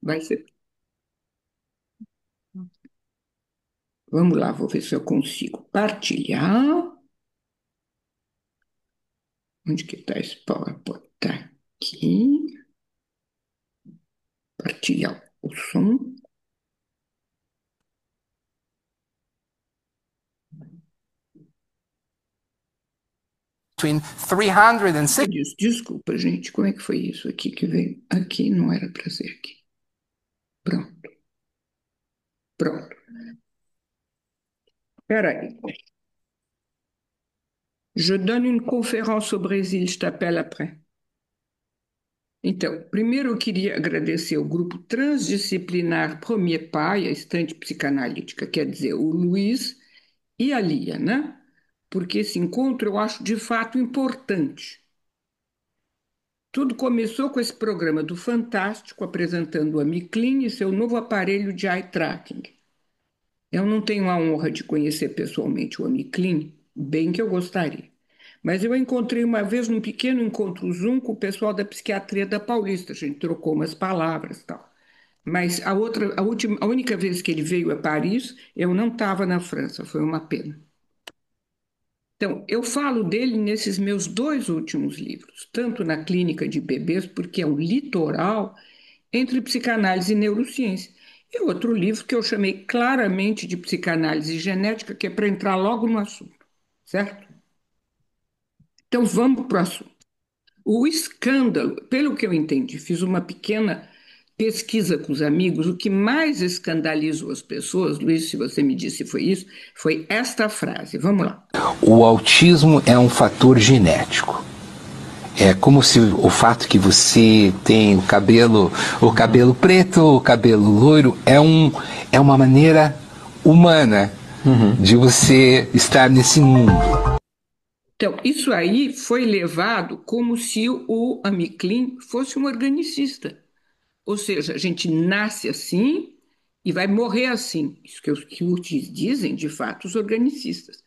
Vai ser. Vamos lá, vou ver se eu consigo partilhar. Onde que está esse PowerPoint? Está aqui. Partilhar o som. Between 300 and 600. Desculpa, gente, como é que foi isso aqui que veio? Aqui não era para ser aqui. Pronto, pronto. Espera aí. Je donne une conférence au Brésil, je t'appelle après. Então, primeiro eu queria agradecer ao grupo transdisciplinar Premier Pai, a estante psicanalítica, quer dizer, o Luiz e a Lia, né? Porque esse encontro eu acho de fato importante. Tudo começou com esse programa do Fantástico, apresentando a Miclin e seu novo aparelho de eye tracking. Eu não tenho a honra de conhecer pessoalmente o Amiclin, bem que eu gostaria. Mas eu encontrei uma vez num pequeno encontro Zoom com o pessoal da psiquiatria da Paulista. A gente trocou umas palavras e tal. Mas a única vez que ele veio a Paris, eu não estava na França, foi uma pena. Então, eu falo dele nesses meus dois últimos livros, tanto na Clínica de Bebês, porque é um litoral entre psicanálise e neurociência, e outro livro que eu chamei claramente de Psicanálise Genética, que é para entrar logo no assunto, certo? Então, vamos para o assunto. O escândalo, pelo que eu entendi, fiz uma pequena pesquisa com os amigos, o que mais escandalizou as pessoas, Luiz, se você me disse se foi isso, foi esta frase. Vamos lá. O autismo é um fator genético. É como se o fato que você tem o cabelo preto, o cabelo loiro, é uma maneira humana de você estar nesse mundo. Então, isso aí foi levado como se o Amiclin fosse um organicista. Ou seja, a gente nasce assim e vai morrer assim. Isso que dizem, de fato, os organicistas.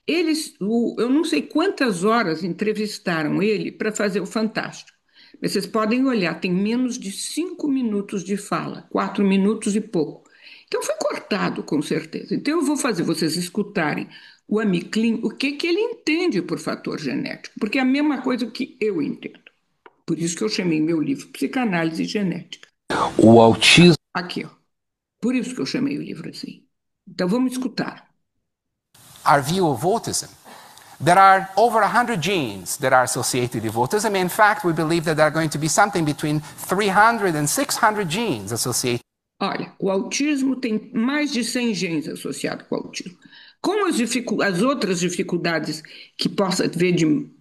Eu não sei quantas horas entrevistaram ele para fazer o Fantástico. Mas vocês podem olhar, tem menos de 5 minutos de fala, 4 minutos e pouco. Então foi cortado, com certeza. Então eu vou fazer vocês escutarem o Amiclin, o que, que ele entende por fator genético, porque é a mesma coisa que eu entendo. Por isso que eu chamei meu livro Psicanálise Genética. O autismo. Aqui, ó. Por isso que eu chamei o livro assim. Então vamos escutar. Our view of autism. There are over 100 genes that are associated with autism. In fact, we believe that there are going to be something between 300 and 600 genes associated. Olha, o autismo tem mais de 100 genes associados com o autismo. Com as outras dificuldades que possa ver,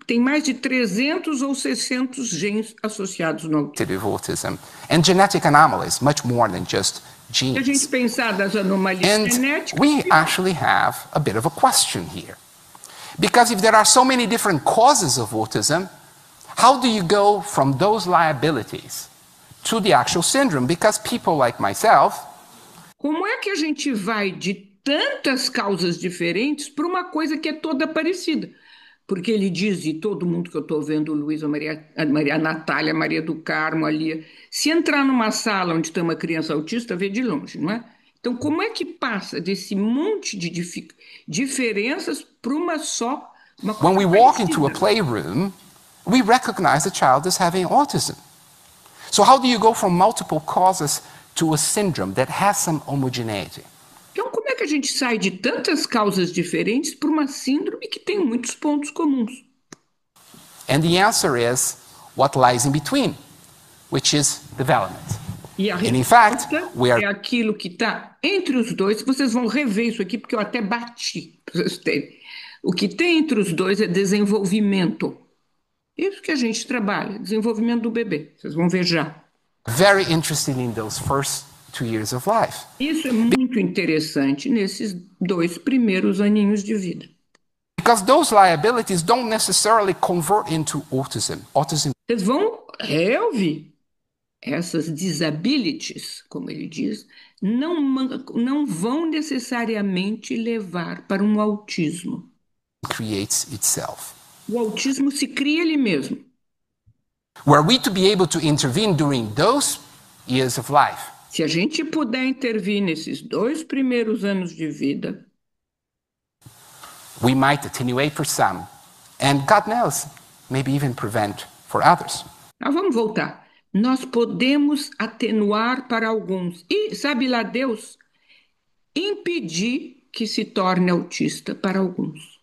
tem mais de 300 ou 600 genes associados no autismo. With autism and genetic anomalies, much more than just Se a gente genes. pensar das anomalias And genéticas, we actually have a bit of a question here. Because if there are so many different causes of autism, how do you go from those liabilities to the actual syndrome? Because people like myself, como é que a gente vai de tantas causas diferentes para uma coisa que é toda parecida? Porque ele diz, e todo mundo que eu estou vendo, o Luiz, a Natália, a Maria do Carmo, a Lia, se entrar numa sala onde tem uma criança autista, vê de longe, não é? Então, como é que passa desse monte de diferenças para uma só? Uma when coisa we walk parecida? into a playroom, we recognize the child as having autism. So how do you go from multiple causes to a syndrome that has some homogeneity? Então, como é que a gente sai de tantas causas diferentes para uma síndrome que tem muitos pontos comuns? And the answer is what lies in between, which is development. E a And in fact, resposta we are é aquilo que está entre os dois. Vocês vão rever isso aqui, porque eu até bati, para vocês terem. O que tem entre os dois é desenvolvimento. Isso que a gente trabalha, desenvolvimento do bebê. Vocês vão ver já. very interested in those first 2 years of life. Isso é muito interessante nesses 2 primeiros aninhos de vida. Because those liabilities don't necessarily convert into autism. Autism Vocês vão ouvir. Essas disabilities, como ele diz, não vão necessariamente levar para um autismo. creates itself. O autismo se cria ele mesmo. Were we to be able to intervene during those years of life. Se a gente puder intervir nesses 2 primeiros anos de vida, we might attenuate for some, and God knows, maybe even prevent for others. nós vamos voltar. Nós podemos atenuar para alguns. E, sabe lá Deus, impedir que se torne autista para alguns.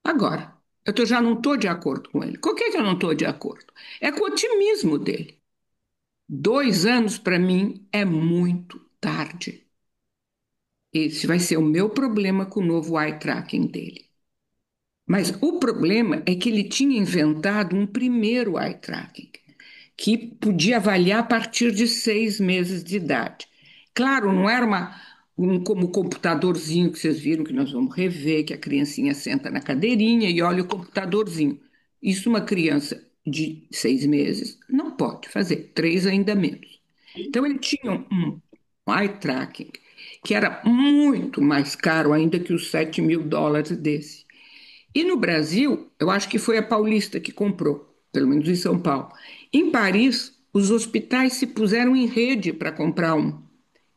Agora, já não estou de acordo com ele. Com o que eu não estou de acordo? É com o otimismo dele. 2 anos, para mim, é muito tarde. Esse vai ser o meu problema com o novo eye tracking dele. Mas o problema é que ele tinha inventado um primeiro eye tracking, que podia avaliar a partir de 6 meses de idade. Claro, não era como o computadorzinho que vocês viram, que nós vamos rever, que a criancinha senta na cadeirinha e olha o computadorzinho. Isso uma criança de 6 meses não pode fazer, 3 ainda menos. Então ele tinha um eye tracking que era muito mais caro ainda que os US$ 7.000 desse. E no Brasil, eu acho que foi a Paulista que comprou, pelo menos em São Paulo. Em Paris, os hospitais se puseram em rede para comprar um.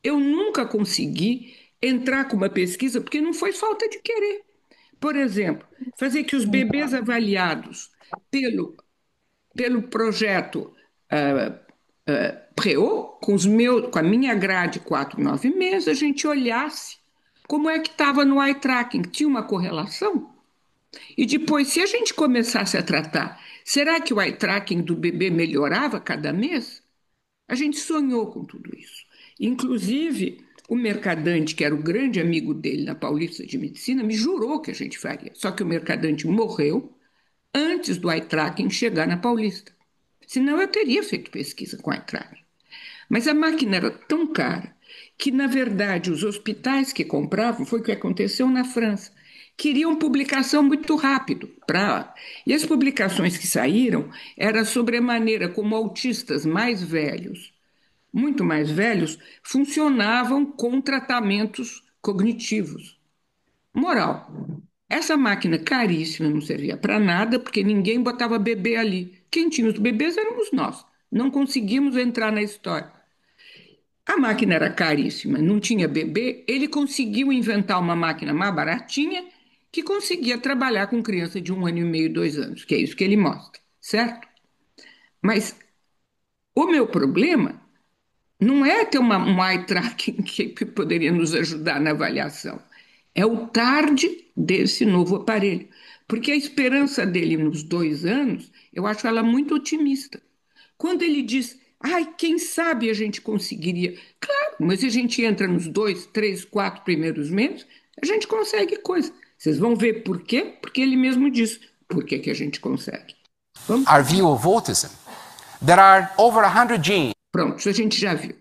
Eu nunca consegui entrar com uma pesquisa porque não foi falta de querer. Por exemplo, fazer que os bebês avaliados pelo, pelo projeto PREO, com a minha grade 496, a gente olhasse como é que estava no eye tracking. Tinha uma correlação? E depois, se a gente começasse a tratar, será que o eye tracking do bebê melhorava cada mês? A gente sonhou com tudo isso. Inclusive, o Mercadante, que era o grande amigo dele na Paulista de Medicina, me jurou que a gente faria. Só que o Mercadante morreu antes do eye tracking chegar na Paulista. Senão eu teria feito pesquisa com eye tracking. Mas a máquina era tão cara que, na verdade, os hospitais que compravam, foi o que aconteceu na França, queriam publicação muito rápido. E as publicações que saíram eram sobre a maneira como autistas mais velhos, muito mais velhos, funcionavam com tratamentos cognitivos. Moral, essa máquina caríssima não servia para nada, porque ninguém botava bebê ali. Quem tinha os bebês éramos nós. Não conseguimos entrar na história. A máquina era caríssima, não tinha bebê, ele conseguiu inventar uma máquina mais baratinha que conseguia trabalhar com criança de 1 ano e meio, 2 anos, que é isso que ele mostra, certo? Mas o meu problema não é ter um eye tracking que poderia nos ajudar na avaliação, é o tarde desse novo aparelho, porque a esperança dele nos 2 anos, eu acho ela muito otimista. Quando ele diz, ai, quem sabe a gente conseguiria. Claro, mas se a gente entra nos 2, 3, 4 primeiros meses, a gente consegue coisa. Vocês vão ver por quê? Porque ele mesmo diz por que a gente consegue. Vamos? Our view of autism. There are over 100 genes. Pronto, isso a gente já viu.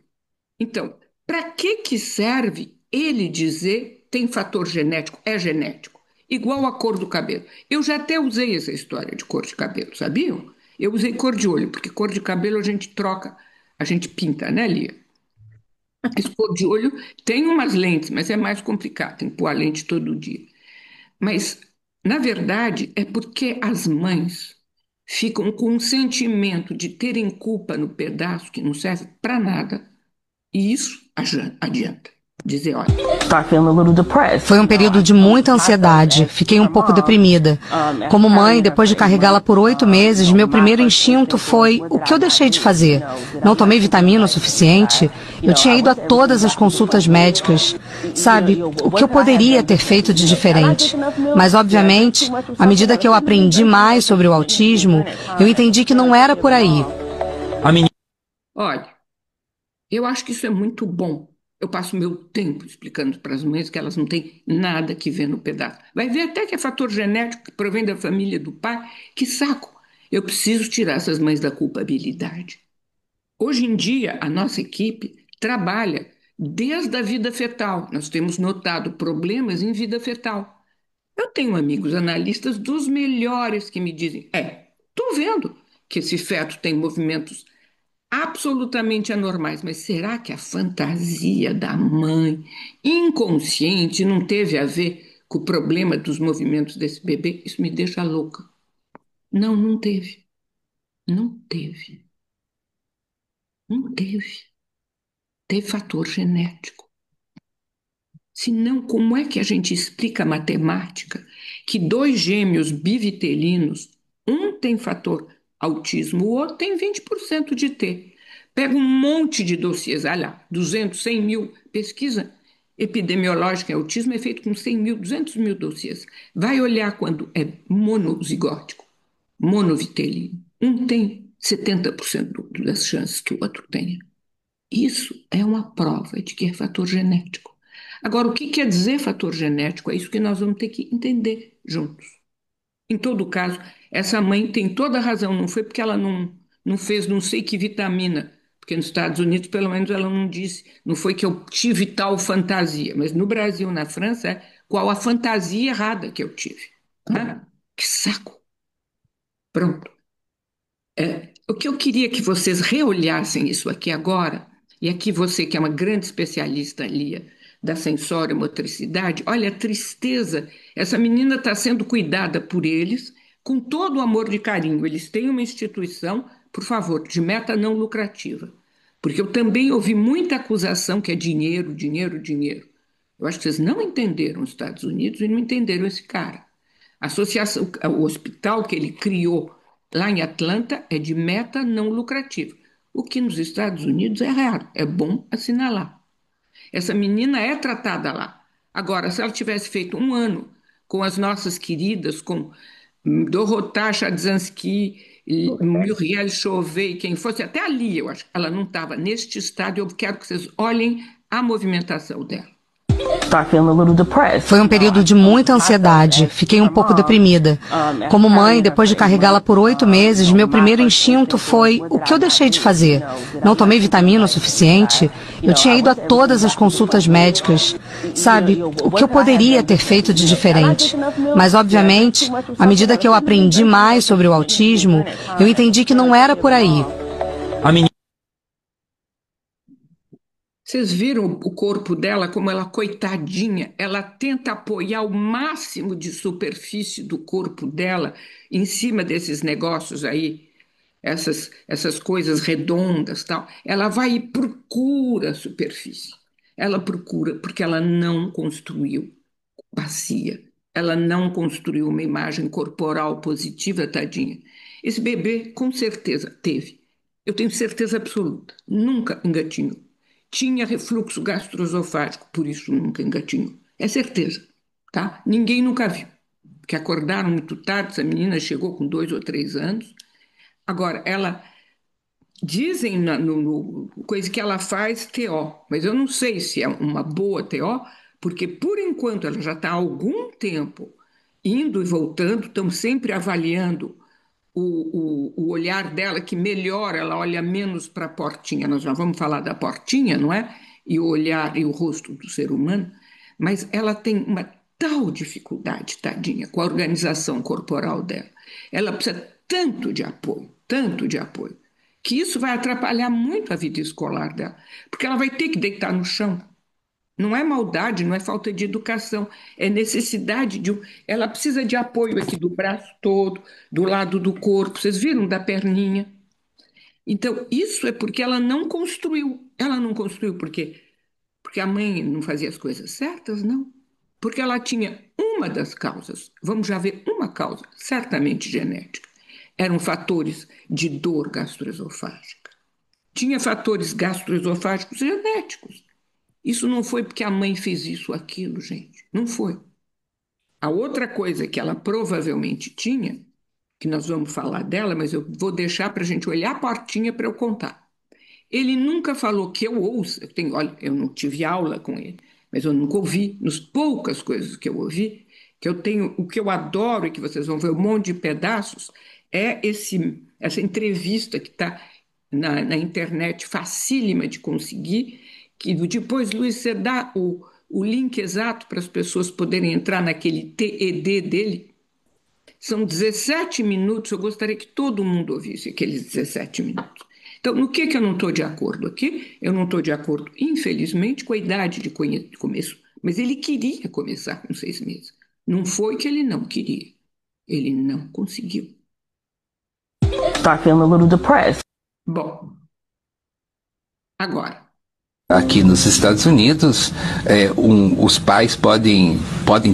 Então, para que serve ele dizer tem fator genético? É genético. Igual a cor do cabelo. Eu já até usei essa história de cor de cabelo, sabiam? Eu usei cor de olho, porque cor de cabelo a gente troca, a gente pinta, né, Lia? Esse cor de olho tem umas lentes, mas é mais complicado, tem que pôr a lente todo dia. Mas, na verdade, é porque as mães ficam com um sentimento de terem culpa no pedaço que não serve para nada, e isso adianta. Dizer, olha, Foi um período de muita ansiedade. Fiquei um pouco deprimida. Como mãe, depois de carregá-la por 8 meses, meu primeiro instinto foi: o que eu deixei de fazer? Não tomei vitamina o suficiente? Eu tinha ido a todas as consultas médicas. Sabe, o que eu poderia ter feito de diferente? Mas, obviamente, à medida que eu aprendi mais sobre o autismo, eu entendi que não era por aí. olha, eu acho que isso é muito bom. Eu passo meu tempo explicando para as mães que elas não têm nada que ver no pedaço. Vai ver até que é fator genético que provém da família do pai. Que saco! Eu preciso tirar essas mães da culpabilidade. Hoje em dia, a nossa equipe trabalha desde a vida fetal. Nós temos notado problemas em vida fetal. Eu tenho amigos analistas dos melhores que me dizem: estou vendo que esse feto tem movimentos absolutamente anormais, mas será que a fantasia da mãe inconsciente não teve a ver com o problema dos movimentos desse bebê? Isso me deixa louca. Não, não teve. Não teve. Não teve. ter fator genético. Senão, como é que a gente explica a matemática que dois gêmeos bivitelinos, um tem fator autismo, o outro tem 20% de T? Pega um monte de dossiês, olha lá, 200, 100 mil, pesquisa epidemiológica em autismo é feita com 100 mil, 200 mil dossiês. Vai olhar quando é monozigótico, monovitelino. Um tem 70% das chances que o outro tenha. Isso é uma prova de que é fator genético. Agora, o que quer dizer fator genético? É isso que nós vamos ter que entender juntos. Em todo caso, essa mãe tem toda a razão, não foi porque ela não fez não sei que vitamina, porque nos Estados Unidos, pelo menos, ela não disse, não foi que eu tive tal fantasia, mas no Brasil, na França, é qual a fantasia errada que eu tive. Ah, que saco! Pronto. O que eu queria que vocês reolhassem isso aqui agora, e aqui você que é uma grande especialista, Lia, da sensório-motricidade, olha a tristeza, essa menina está sendo cuidada por eles com todo o amor e carinho. Eles têm uma instituição, por favor, de meta não lucrativa, porque eu também ouvi muita acusação que é dinheiro, dinheiro, dinheiro. Eu acho que vocês não entenderam os Estados Unidos e não entenderam esse cara. A associação, o hospital que ele criou lá em Atlanta é de meta não lucrativa, o que nos Estados Unidos é raro, é bom assinalar. Essa menina é tratada lá. Agora, se ela tivesse feito um ano com as nossas queridas, com Dorotá Chadzanski, Muriel Chauvet, quem fosse, até ali, eu acho que ela não estava neste estádio. Eu quero que vocês olhem a movimentação dela. Foi um período de muita ansiedade. Fiquei um pouco deprimida. Como mãe, depois de carregá-la por 8 meses, meu primeiro instinto foi: o que eu deixei de fazer? Não tomei vitamina o suficiente? Eu tinha ido a todas as consultas médicas. Sabe, o que eu poderia ter feito de diferente? Mas, obviamente, à medida que eu aprendi mais sobre o autismo, eu entendi que não era por aí. Vocês viram o corpo dela, como ela, coitadinha, ela tenta apoiar o máximo de superfície do corpo dela em cima desses negócios aí, essas coisas redondas, tal. Ela vai e procura a superfície. Ela procura porque ela não construiu bacia. Ela não construiu uma imagem corporal positiva, tadinha. Esse bebê, com certeza, teve. Eu tenho certeza absoluta. Nunca engatinhou. Tinha refluxo gastroesofágico, por isso nunca engatinhou. É certeza, tá? Ninguém nunca viu. Porque acordaram muito tarde, essa menina chegou com 2 ou 3 anos. Agora, ela dizem no coisa que ela faz TO, mas eu não sei se é uma boa TO, porque por enquanto ela já está há algum tempo indo e voltando, estão sempre avaliando o olhar dela, que melhora, ela olha menos para a portinha. Nós já vamos falar da portinha, não é? E o olhar e o rosto do ser humano, mas ela tem uma tal dificuldade, tadinha, com a organização corporal dela. Ela precisa tanto de apoio, que isso vai atrapalhar muito a vida escolar dela, porque ela vai ter que deitar no chão. Não é maldade, não é falta de educação, é necessidade de. Ela precisa de apoio aqui do braço todo, do lado do corpo. Vocês viram da perninha? Então, isso é porque ela não construiu. Ela não construiu por quê? Porque a mãe não fazia as coisas certas? Não. Porque ela tinha uma das causas. Vamos já ver uma causa, certamente genética. Eram fatores de dor gastroesofágica. Tinha fatores gastroesofágicos genéticos. Isso não foi porque a mãe fez isso ou aquilo, gente. Não foi. A outra coisa que ela provavelmente tinha, que nós vamos falar dela, mas eu vou deixar para a gente olhar a portinha para eu contar. Ele nunca falou que eu ouço. Olha, eu não tive aula com ele, mas eu nunca ouvi, nas poucas coisas que eu ouvi, que eu tenho, o que eu adoro e que vocês vão ver um monte de pedaços, é essa entrevista que está na internet, facílima de conseguir, que depois, Luiz, você dá o link exato para as pessoas poderem entrar naquele TED dele. São 17 minutos, eu gostaria que todo mundo ouvisse aqueles 17 minutos. Então, no que eu não estou de acordo aqui? Eu não estou de acordo, infelizmente, com a idade de começo, mas ele queria começar com 6 meses. Não foi que ele não queria, ele não conseguiu. Start feeling a little depressed. Bom, agora, Aqui nos Estados Unidos, os pais podem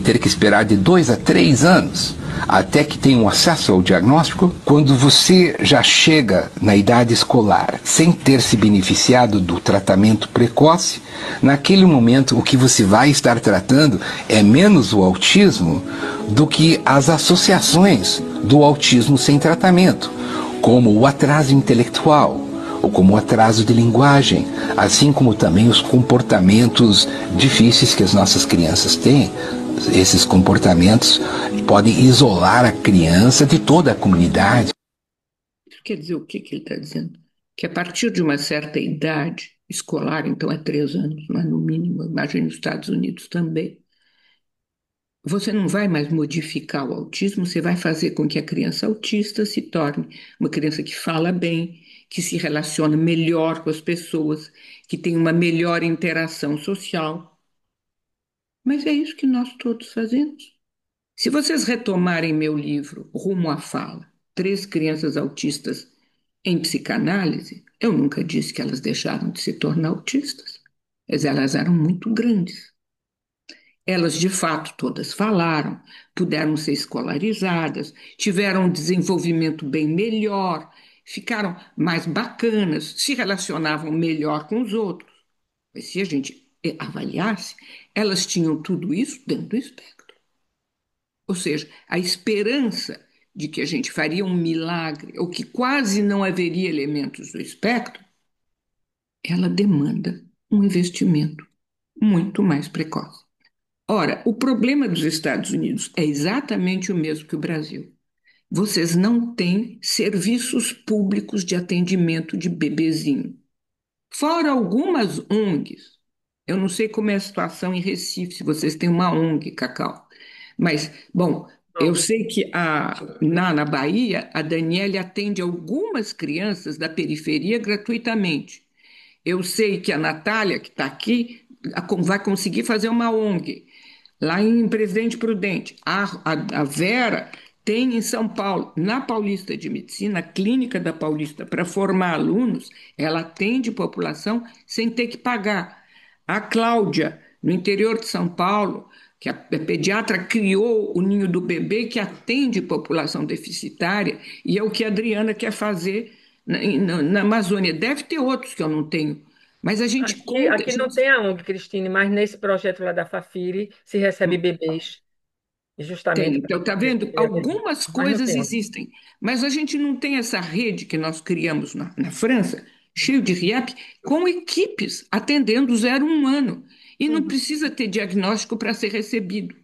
ter que esperar de 2 a 3 anos até que tenham acesso ao diagnóstico. Quando você já chega na idade escolar sem ter se beneficiado do tratamento precoce, naquele momento o que você vai estar tratando é menos o autismo do que as associações do autismo sem tratamento, como o atraso intelectual, ou como o atraso de linguagem, assim como também os comportamentos difíceis que as nossas crianças têm. Esses comportamentos podem isolar a criança de toda a comunidade. Isso quer dizer o que ele está dizendo? Que a partir de uma certa idade escolar, então é 3 anos, mas no mínimo, imagine nos Estados Unidos também, você não vai mais modificar o autismo, você vai fazer com que a criança autista se torne uma criança que fala bem, que se relaciona melhor com as pessoas, que tem uma melhor interação social. Mas é isso que nós todos fazemos. Se vocês retomarem meu livro Rumo à Fala, 3 crianças autistas em psicanálise, eu nunca disse que elas deixaram de se tornar autistas, mas elas eram muito grandes. Elas, de fato, todas falaram, puderam ser escolarizadas, tiveram um desenvolvimento bem melhor, ficaram mais bacanas, se relacionavam melhor com os outros. Mas se a gente avaliasse, elas tinham tudo isso dentro do espectro. Ou seja, a esperança de que a gente faria um milagre ou que quase não haveria elementos do espectro, ela demanda um investimento muito mais precoce. Ora, o problema dos Estados Unidos é exatamente o mesmo que o Brasil. Vocês não têm serviços públicos de atendimento de bebezinho. Fora algumas ONGs. Eu não sei como é a situação em Recife, se vocês têm uma ONG, Cacau. Mas, bom, eu sei que na Bahia, a Daniele atende algumas crianças da periferia gratuitamente. Eu sei que a Natália, que está aqui, vai conseguir fazer uma ONG. Lá em Presidente Prudente, a Vera tem em São Paulo, na Paulista de Medicina, a clínica da Paulista, para formar alunos, ela atende população sem ter que pagar. A Cláudia, no interior de São Paulo, que a pediatra criou o Ninho do Bebê, que atende população deficitária, e é o que a Adriana quer fazer na Amazônia. Deve ter outros que eu não tenho. Mas a gente conta. Aqui não tem a ONG, Cristine, mas nesse projeto lá da Fafiri se recebe bebês. Justamente. Tem. Então, está vendo? Algumas coisas existem, mas a gente não tem essa rede que nós criamos na França, cheio de RIEP, com equipes atendendo 0 a 1 ano. E não precisa ter diagnóstico para ser recebido.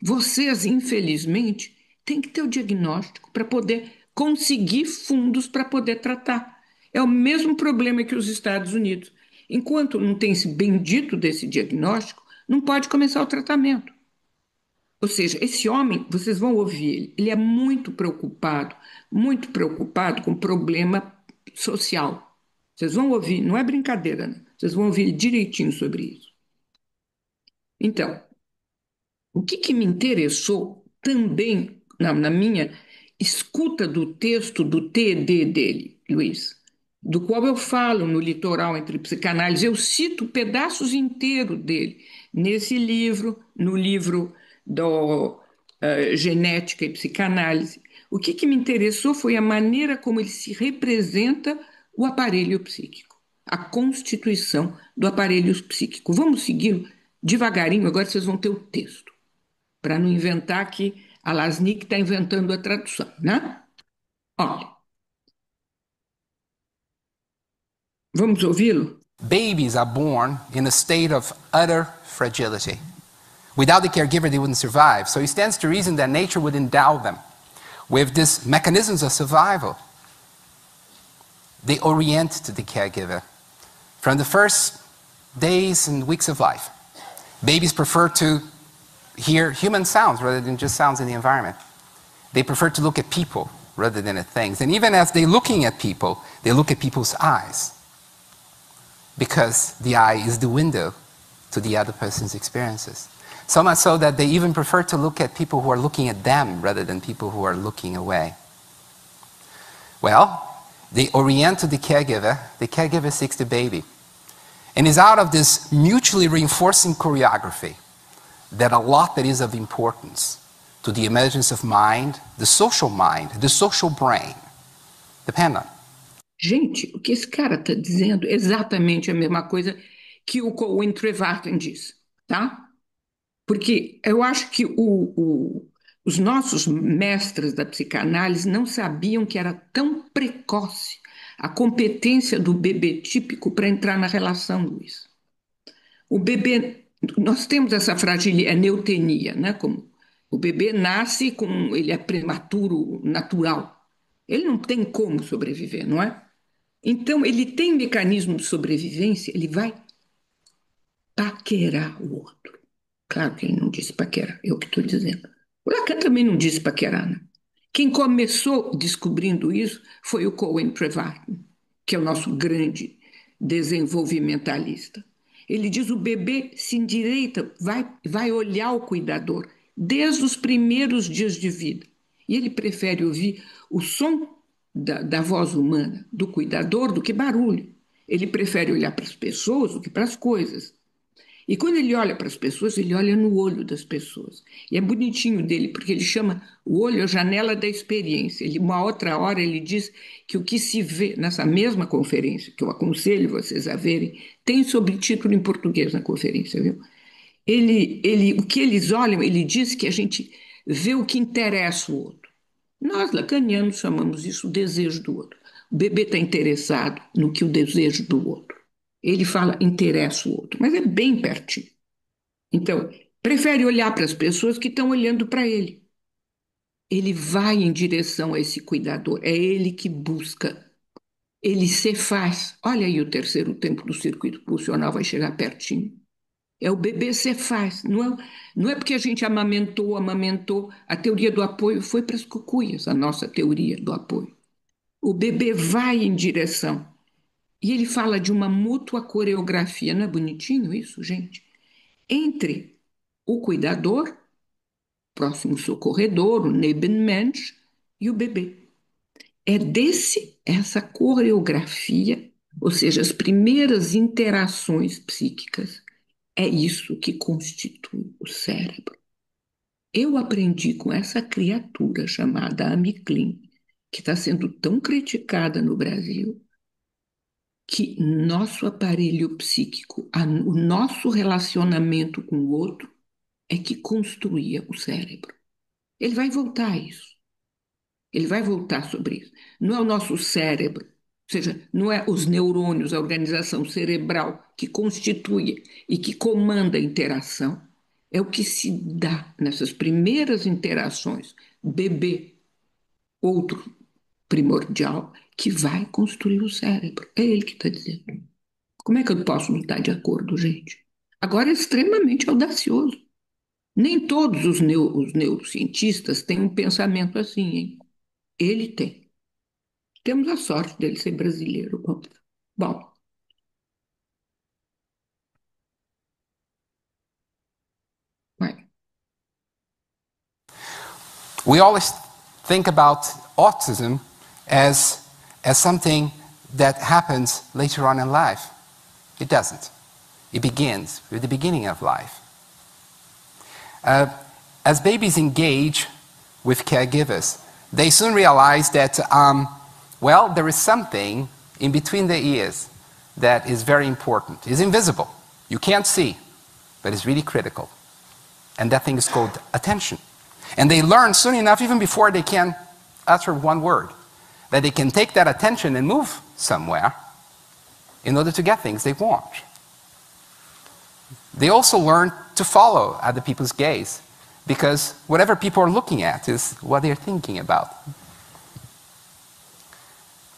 Vocês, infelizmente, têm que ter o diagnóstico para poder conseguir fundos para poder tratar. É o mesmo problema que os Estados Unidos. Enquanto não tem esse bendito desse diagnóstico, não pode começar o tratamento. Ou seja, esse homem, vocês vão ouvir ele é muito preocupado com problema social. Vocês vão ouvir, não é brincadeira, né? Vocês vão ouvir direitinho sobre isso. Então, o que me interessou também na minha escuta do texto do TED dele, Luiz, do qual eu falo no Litoral entre Psicanálise, eu cito pedaços inteiros dele nesse livro, no livro do Genética e Psicanálise. O que me interessou foi a maneira como ele se representa o aparelho psíquico, a constituição do aparelho psíquico. Vamos segui-lo devagarinho, agora vocês vão ter o texto, para não inventar que a Lasnik está inventando a tradução, né? Olha, vamos ouvi-lo? Babies are born in a state of utter fragility. Without the caregiver, they wouldn't survive. So it stands to reason that nature would endow them with these mechanisms of survival. They orient to the caregiver from the first days and weeks of life. Babies prefer to hear human sounds rather than just sounds in the environment. They prefer to look at people rather than at things. And even as they're looking at people, they look at people's eyes, because the eye is the window to the other person's experiences. So much so that they even prefer to look at people who are looking at them rather than people who are looking away. Well, they orient to the caregiver seeks the baby. And it's out of this mutually reinforcing choreography that a lot that is of importance to the emergence of mind, the social brain, depend on. Gente, o que esse cara está dizendo é exatamente a mesma coisa que o Cohen Trevartin diz, tá? Porque eu acho que os nossos mestres da psicanálise não sabiam que era tão precoce a competência do bebê típico para entrar na relação, Luiz. O bebê, nós temos essa fragilidade, a neutenia, né? Como o bebê nasce com, ele é prematuro, natural. Ele não tem como sobreviver, não é? Então, ele tem mecanismo de sobrevivência, ele vai paquerar o outro. Claro que ele não disse paquerar, eu que estou dizendo. O Lacan também não disse paquerar, né? Quem começou descobrindo isso foi o Cohen Trevartin, que é o nosso grande desenvolvimentalista. Ele diz o bebê se endireita, vai olhar o cuidador desde os primeiros dias de vida. E ele prefere ouvir o som da voz humana, do cuidador, do que barulho. Ele prefere olhar para as pessoas do que para as coisas. E quando ele olha para as pessoas, ele olha no olho das pessoas. E é bonitinho dele, porque ele chama o olho a janela da experiência. Uma outra hora ele diz que o que se vê nessa mesma conferência, que eu aconselho vocês a verem, tem subtítulo em português na conferência, viu? O que eles olham, ele diz que a gente vê o que interessa o outro. Nós, lacanianos, chamamos isso desejo do outro. O bebê está interessado no que o desejo do outro. Ele fala interessa o outro, mas é bem pertinho. Então, prefere olhar para as pessoas que estão olhando para ele. Ele vai em direção a esse cuidador, é ele que busca. Ele se faz. Olha aí o terceiro tempo do circuito pulsional, vai chegar pertinho. É o bebê se faz. Não é porque a gente amamentou. A teoria do apoio foi para as cucuias, a nossa teoria do apoio. O bebê vai em direção. E ele fala de uma mútua coreografia. Não é bonitinho isso, gente? Entre o cuidador, próximo socorredor, o Nebenmensch, e o bebê. É essa coreografia, ou seja, as primeiras interações psíquicas, é isso que constitui o cérebro. Eu aprendi com essa criatura chamada Amy Klein, que está sendo tão criticada no Brasil, que nosso aparelho psíquico, o nosso relacionamento com o outro, é que construía o cérebro. Ele vai voltar a isso. Ele vai voltar sobre isso. Não é o nosso cérebro, ou seja, não é os neurônios, a organização cerebral que constitui e que comanda a interação. É o que se dá nessas primeiras interações, bebê, outro primordial, que vai construir o cérebro. É ele que está dizendo. Como é que eu posso não estar de acordo, gente? Agora é extremamente audacioso. Nem todos os neurocientistas têm um pensamento assim, hein? Ele tem. Temos a sorte dele ser brasileiro. Bom. Vai. We always think about autism as something that happens later on in life. It doesn't. It begins with the beginning of life. As babies engage with caregivers, they soon realize that, there is something in between their ears that is very important. It's invisible. You can't see, but it's really critical. And that thing is called attention. And they learn soon enough, even before they can utter one word, that they can take that attention and move somewhere in order to get things they want. They also learn to follow other people's gaze, because whatever people are looking at is what they're thinking about.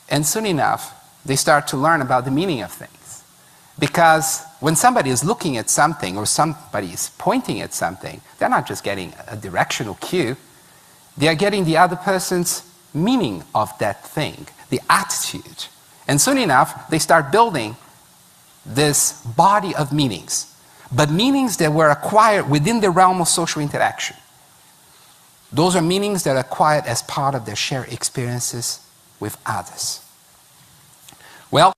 And soon enough, they start to learn about the meaning of things. Because when somebody is looking at something or somebody is pointing at something, they're not just getting a directional cue, they are getting the other person's meaning of that thing, the attitude. And soon enough, they start building this body of meanings, but meanings that were acquired within the realm of social interaction. Those are meanings that are acquired as part of their shared experiences with others. Well,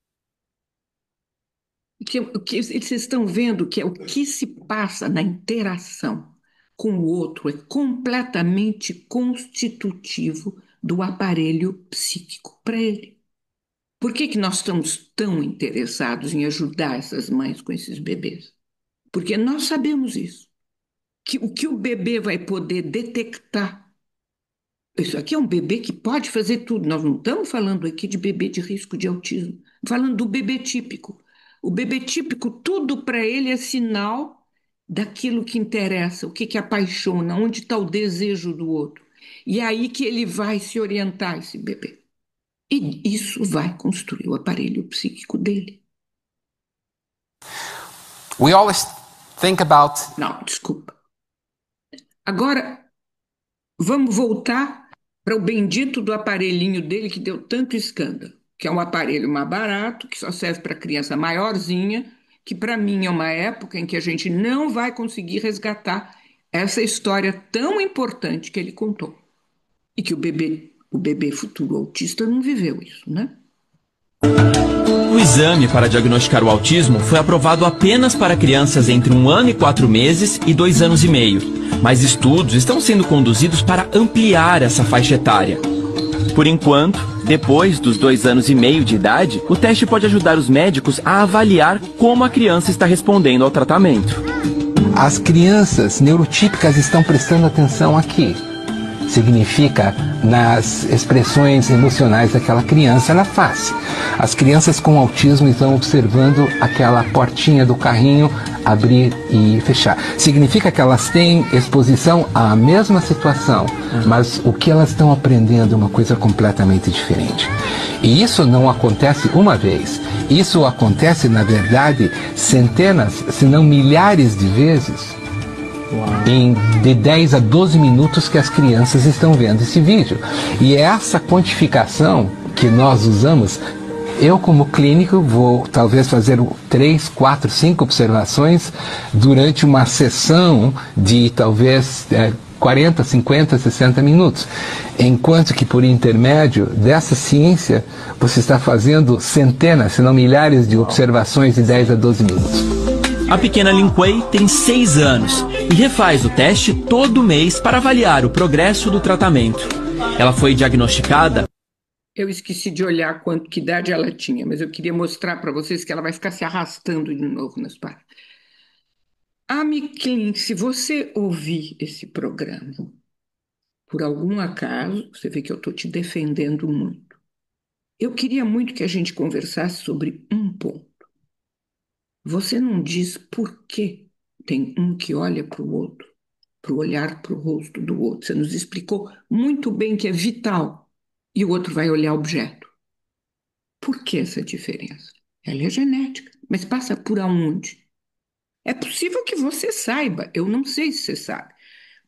O que vocês estão vendo que é o que se passa na interação com o outro é completamente constitutivo do aparelho psíquico para ele. Por que que nós estamos tão interessados em ajudar essas mães com esses bebês? Porque nós sabemos isso, que o que o bebê vai poder detectar. Isso aqui é um bebê que pode fazer tudo. Nós não estamos falando aqui de bebê de risco de autismo, estamos falando do bebê típico. O bebê típico, tudo para ele é sinal daquilo que interessa, o que que apaixona, onde está o desejo do outro. E é aí que ele vai se orientar, esse bebê. E isso vai construir o aparelho psíquico dele. We always think about. Não, desculpa. Agora, vamos voltar para o bendito do aparelhinho dele que deu tanto escândalo, que é um aparelho mais barato, que só serve para criança maiorzinha, que para mim é uma época em que a gente não vai conseguir resgatar essa história tão importante que ele contou. E que o bebê futuro autista não viveu isso, né? O exame para diagnosticar o autismo foi aprovado apenas para crianças entre 1 ano e 4 meses e 2 anos e meio, mas estudos estão sendo conduzidos para ampliar essa faixa etária. Por enquanto, depois dos 2 anos e meio de idade, o teste pode ajudar os médicos a avaliar como a criança está respondendo ao tratamento. As crianças neurotípicas estão prestando atenção aqui. Significa nas expressões emocionais daquela criança na face. As crianças com autismo estão observando aquela portinha do carrinho abrir e fechar. Significa que elas têm exposição à mesma situação, mas o que elas estão aprendendo é uma coisa completamente diferente. E isso não acontece uma vez. Isso acontece, na verdade, centenas, se não milhares de vezes. De 10 a 12 minutos que as crianças estão vendo esse vídeo. E é essa quantificação que nós usamos. Eu, como clínico, vou talvez fazer 3, 4, 5 observações durante uma sessão de talvez 40, 50, 60 minutos. Enquanto que, por intermédio dessa ciência, você está fazendo centenas, se não milhares de observações de 10 a 12 minutos. A pequena Lin Kuei tem 6 anos e refaz o teste todo mês para avaliar o progresso do tratamento. Ela foi diagnosticada. Eu esqueci de olhar que idade ela tinha, mas eu queria mostrar para vocês que ela vai ficar se arrastando de novo nas páginas. Amiquim, se você ouvir esse programa, por algum acaso, você vê que eu estou te defendendo muito. Eu queria muito que a gente conversasse sobre um ponto. Você não diz por que tem um que olha para o outro, para olhar para o rosto do outro. Você nos explicou muito bem que é vital e o outro vai olhar o objeto. Por que essa diferença? Ela é genética, mas passa por aonde? É possível que você saiba, eu não sei se você sabe.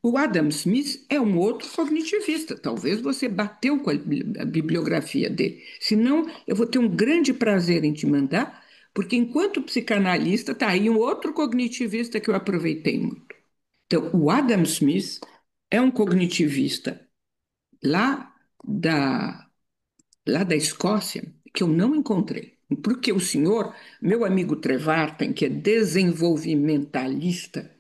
O Adam Smith é um outro cognitivista. Talvez você bateu com a bibliografia dele. Senão, eu vou ter um grande prazer em te mandar, porque enquanto psicanalista, está aí um outro cognitivista que eu aproveitei muito. Então, o Adam Smith é um cognitivista lá da, lá da Escócia que eu não encontrei. Porque o senhor, meu amigo Trevarten, que é desenvolvimentalista,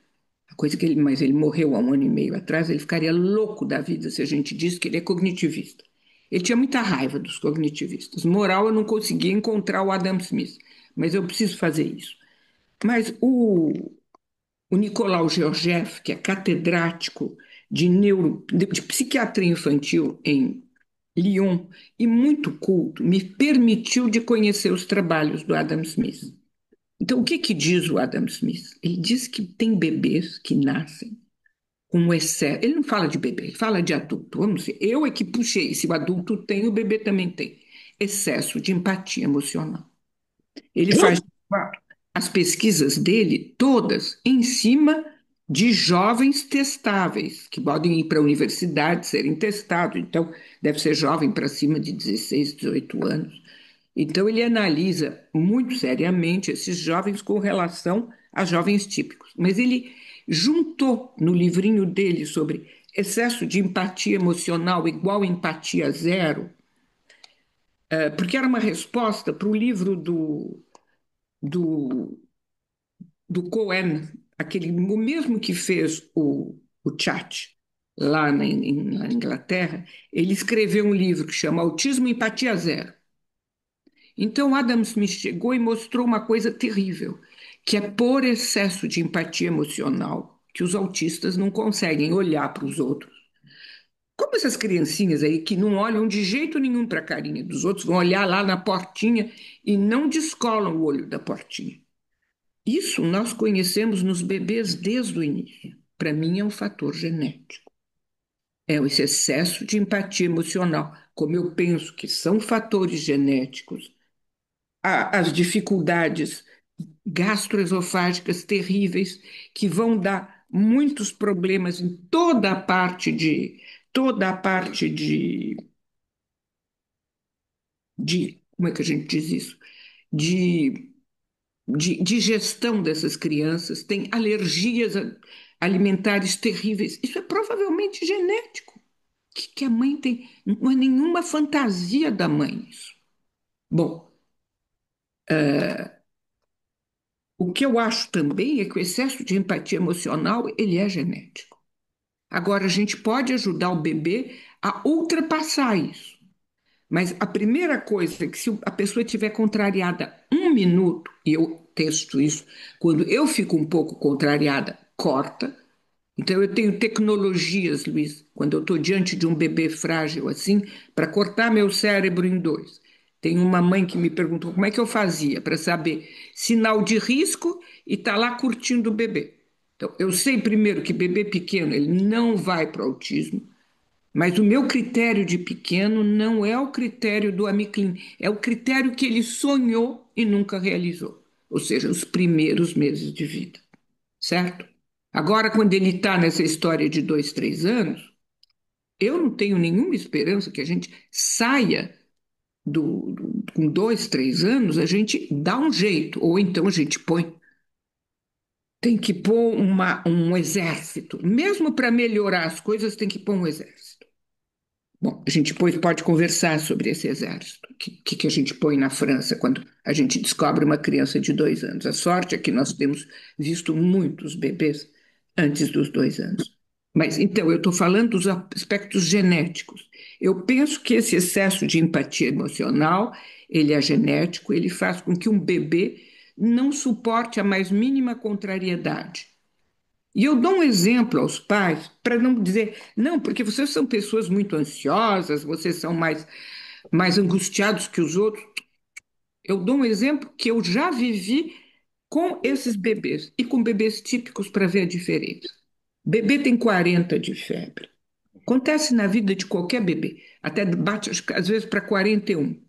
mas ele morreu há 1 ano e meio atrás, ele ficaria louco da vida se a gente disse que ele é cognitivista. Ele tinha muita raiva dos cognitivistas. Moral, eu não conseguia encontrar o Adam Smith, mas eu preciso fazer isso. Mas o Nicolau Georgiev, que é catedrático de psiquiatria infantil em Lyon e muito culto, me permitiu de conhecer os trabalhos do Adam Smith. Então, o que que diz o Adam Smith? Ele diz que tem bebês que nascem com excesso. Ele não fala de bebê, ele fala de adulto. Vamos dizer, eu é que puxei. Se o adulto tem, o bebê também tem. Excesso de empatia emocional. Ele faz as pesquisas dele todas em cima de jovens testáveis, que podem ir para a universidade, serem testados. Então, deve ser jovem para cima de 16, 18 anos. Então, ele analisa muito seriamente esses jovens com relação a jovens típicos. Mas ele juntou no livrinho dele sobre excesso de empatia emocional igual empatia zero, porque era uma resposta para o livro do do, do Cohen, o mesmo que fez o chat lá na Inglaterra, ele escreveu um livro que chama Autismo e Empatia Zero. Então, Adam Smith chegou e mostrou uma coisa terrível, que é por excesso de empatia emocional, que os autistas não conseguem olhar para os outros. Como essas criancinhas aí que não olham de jeito nenhum para a carinha dos outros, vão olhar lá na portinha e não descolam o olho da portinha. Isso nós conhecemos nos bebês desde o início. Para mim é um fator genético. É esse excesso de empatia emocional. Como eu penso que são fatores genéticos, as dificuldades gastroesofágicas terríveis que vão dar muitos problemas em toda a parte de como é que a gente diz isso? De digestão dessas crianças, tem alergias alimentares terríveis. Isso é provavelmente genético. Que a mãe tem, não é nenhuma fantasia da mãe isso. Bom, o que eu acho também é que o excesso de empatia emocional, ele é genético. Agora, a gente pode ajudar o bebê a ultrapassar isso. Mas a primeira coisa é que se a pessoa estiver contrariada um minuto, e eu testo isso, quando eu fico um pouco contrariada, corta. Então eu tenho tecnologias, Luiz, quando eu estou diante de um bebê frágil assim, para cortar meu cérebro em dois. Tem uma mãe que me perguntou como é que eu fazia para saber sinal de risco e está lá curtindo o bebê. Então, eu sei primeiro que bebê pequeno ele não vai para o autismo, mas o meu critério de pequeno não é o critério do Amiclin, é o critério que ele sonhou e nunca realizou, ou seja, os primeiros meses de vida, certo? Agora, quando ele está nessa história de 2, 3 anos, eu não tenho nenhuma esperança que a gente saia com 2, 3 anos, a gente dá um jeito, ou então a gente tem que pôr um exército, mesmo para melhorar as coisas, tem que pôr um exército. Bom, a gente depois pode conversar sobre esse exército. O que a gente põe na França quando a gente descobre uma criança de 2 anos? A sorte é que nós temos visto muitos bebês antes dos 2 anos. Mas então, eu estou falando dos aspectos genéticos. Eu penso que esse excesso de empatia emocional, ele é genético, ele faz com que um bebê não suporte a mais mínima contrariedade. E eu dou um exemplo aos pais para não dizer, não, porque vocês são pessoas muito ansiosas, vocês são mais angustiados que os outros. Eu dou um exemplo que eu já vivi com esses bebês e com bebês típicos para ver a diferença. Bebê tem 40 de febre. Acontece na vida de qualquer bebê, até bate às vezes para 41.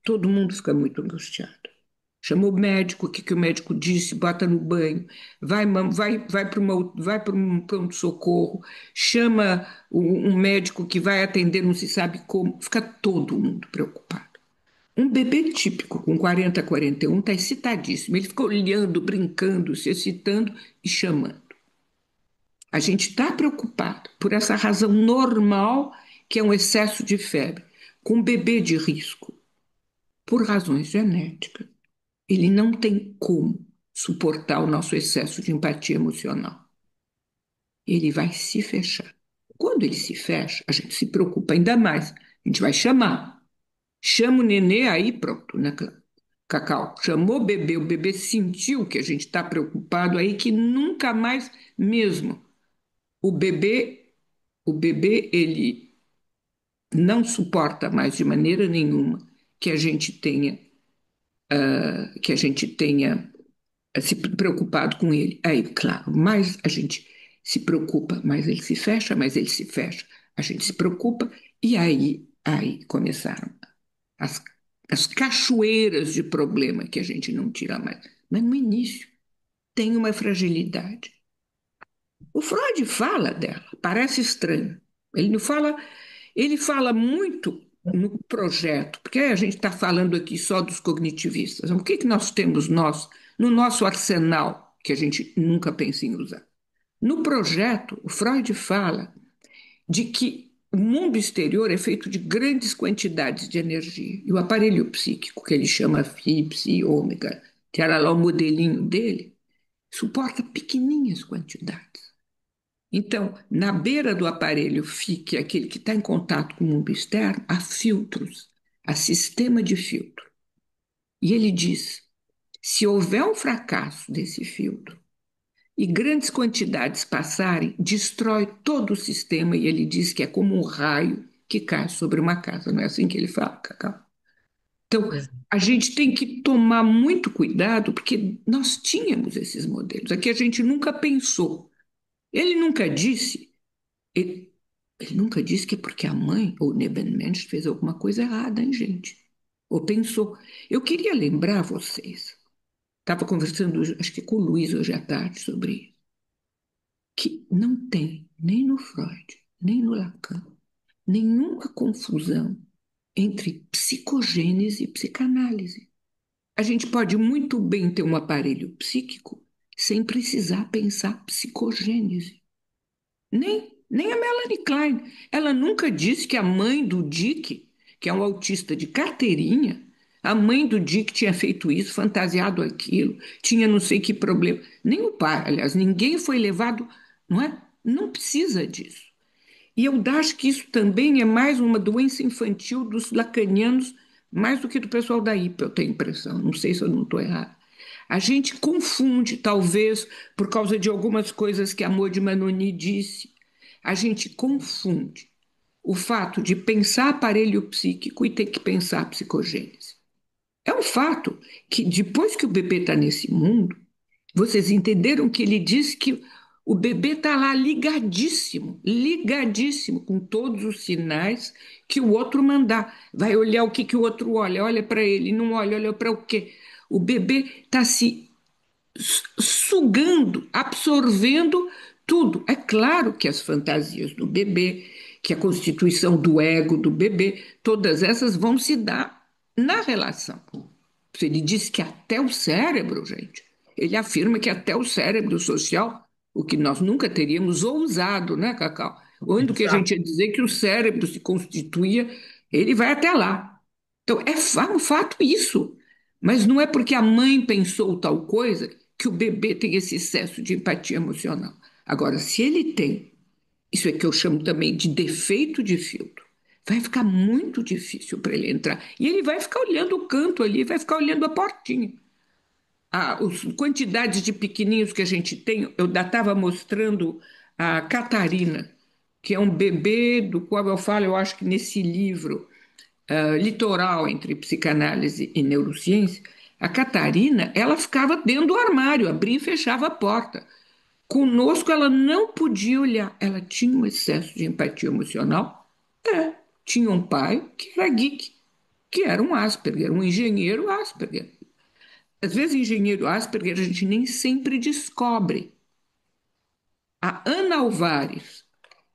Todo mundo fica muito angustiado. Chamou o médico, o que o médico disse, bota no banho, vai para um pronto-socorro, chama um médico que vai atender, não se sabe como, fica todo mundo preocupado. Um bebê típico, com 40, 41, está excitadíssimo. Ele fica olhando, brincando, se excitando e chamando. A gente está preocupado por essa razão normal, que é um excesso de febre, com um bebê de risco, por razões genéticas. Ele não tem como suportar o nosso excesso de empatia emocional. Ele vai se fechar. Quando ele se fecha, a gente se preocupa ainda mais. A gente vai chamar. Chama o nenê aí, pronto, né, Cacau? Chamou o bebê sentiu que a gente está preocupado aí, que nunca mais mesmo. O bebê, ele não suporta mais de maneira nenhuma que a gente tenha, se preocupado com ele. Aí, claro, mais a gente se preocupa, mais ele se fecha, mais ele se fecha. A gente se preocupa e aí começaram as, as cachoeiras de problema que a gente não tira mais. Mas no início tem uma fragilidade. O Freud fala dela, parece estranho. Ele não fala, ele fala muito no projeto, porque a gente está falando aqui só dos cognitivistas. O que nós temos no nosso arsenal que a gente nunca pensa em usar? No projeto, o Freud fala de que o mundo exterior é feito de grandes quantidades de energia. E o aparelho psíquico, que ele chama Phi, Psi, Ômega, que era lá o modelinho dele, suporta pequenininhas quantidades. Então, na beira do aparelho FIC, aquele que está em contato com o mundo externo, há filtros, há sistema de filtro. E ele diz: se houver um fracasso desse filtro e grandes quantidades passarem, destrói todo o sistema. E ele diz que é como um raio que cai sobre uma casa. Não é assim que ele fala, Cacau? Então, a gente tem que tomar muito cuidado, porque nós tínhamos esses modelos. Aqui a gente nunca pensou. Ele nunca disse, ele, ele nunca disse que é porque a mãe ou o Nebenmensch fez alguma coisa errada, hein, gente? Ou pensou. Eu queria lembrar vocês, estava conversando, acho que com o Luiz hoje à tarde sobre isso, que não tem, nem no Freud, nem no Lacan, nenhuma confusão entre psicogênese e psicanálise. A gente pode muito bem ter um aparelho psíquico sem precisar pensar psicogênese. Nem a Melanie Klein. Ela nunca disse que a mãe do Dick, que é um autista de carteirinha, a mãe do Dick tinha feito isso, fantasiado aquilo, tinha não sei que problema. Nem o pai, aliás, ninguém foi levado, não é? Não precisa disso. E eu acho que isso também é mais uma doença infantil dos lacanianos, mais do que do pessoal da IPA, eu tenho a impressão. Não sei se eu não estou errado. A gente confunde, talvez, por causa de algumas coisas que a Maud Manoni disse, a gente confunde o fato de pensar aparelho psíquico e ter que pensar psicogênese. É um fato que depois que o bebê está nesse mundo, vocês entenderam que ele disse que o bebê está lá ligadíssimo, ligadíssimo, com todos os sinais que o outro mandar. Vai olhar o que, que o outro olha, olha para ele, não olha, olha para o quê? O bebê está se sugando, absorvendo tudo. É claro que as fantasias do bebê, que a constituição do ego do bebê, todas essas vão se dar na relação. Ele diz que até o cérebro, gente, ele afirma que até o cérebro social, o que nós nunca teríamos ousado, né, Cacau? Quando que a gente ia dizer que o cérebro se constituía, ele vai até lá. Então, é um fato isso. Mas não é porque a mãe pensou tal coisa que o bebê tem esse excesso de empatia emocional. Agora, se ele tem, isso é que eu chamo também de defeito de filtro, vai ficar muito difícil para ele entrar. E ele vai ficar olhando o canto ali, vai ficar olhando a portinha. As quantidades de pequeninhos que a gente tem, eu estava mostrando a Catarina, que é um bebê do qual eu falo, eu acho que nesse livro, Litoral entre Psicanálise e Neurociência, a Catarina, ela ficava dentro do armário, abria e fechava a porta. Conosco ela não podia olhar, ela tinha um excesso de empatia emocional. Tinha um pai que era geek, que era um Asperger, um engenheiro Asperger. Às vezes, engenheiro Asperger a gente nem sempre descobre. A Ana Alvares,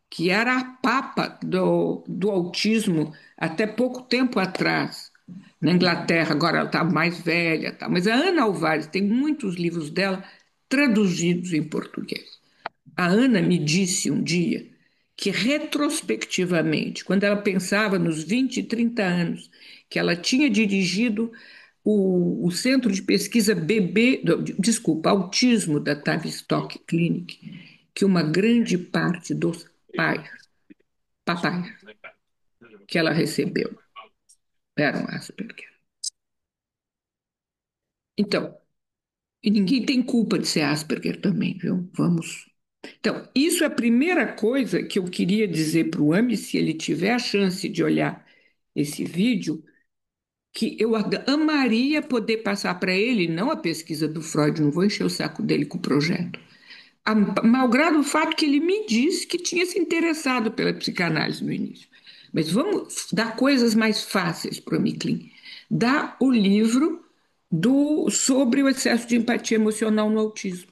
que era a papa do autismo até pouco tempo atrás, na Inglaterra, agora ela está mais velha, tá? Mas a Ana Alvares tem muitos livros dela traduzidos em português. A Ana me disse um dia que, retrospectivamente, quando ela pensava nos 20, 30 anos, que ela tinha dirigido o Centro de Pesquisa Bebê, desculpa, Autismo da Tavistock Clinic, que uma grande parte dos papais que ela recebeu eram Asperger. Então, e ninguém tem culpa de ser Asperger também, viu? Vamos. Então, isso é a primeira coisa que eu queria dizer para o AMI, se ele tiver a chance de olhar esse vídeo, que eu amaria poder passar para ele, não a pesquisa do Freud, não vou encher o saco dele com o projeto, malgrado o fato que ele me disse que tinha se interessado pela psicanálise no início. Mas vamos dar coisas mais fáceis para o Micklin. Dá o livro sobre o excesso de empatia emocional no autismo.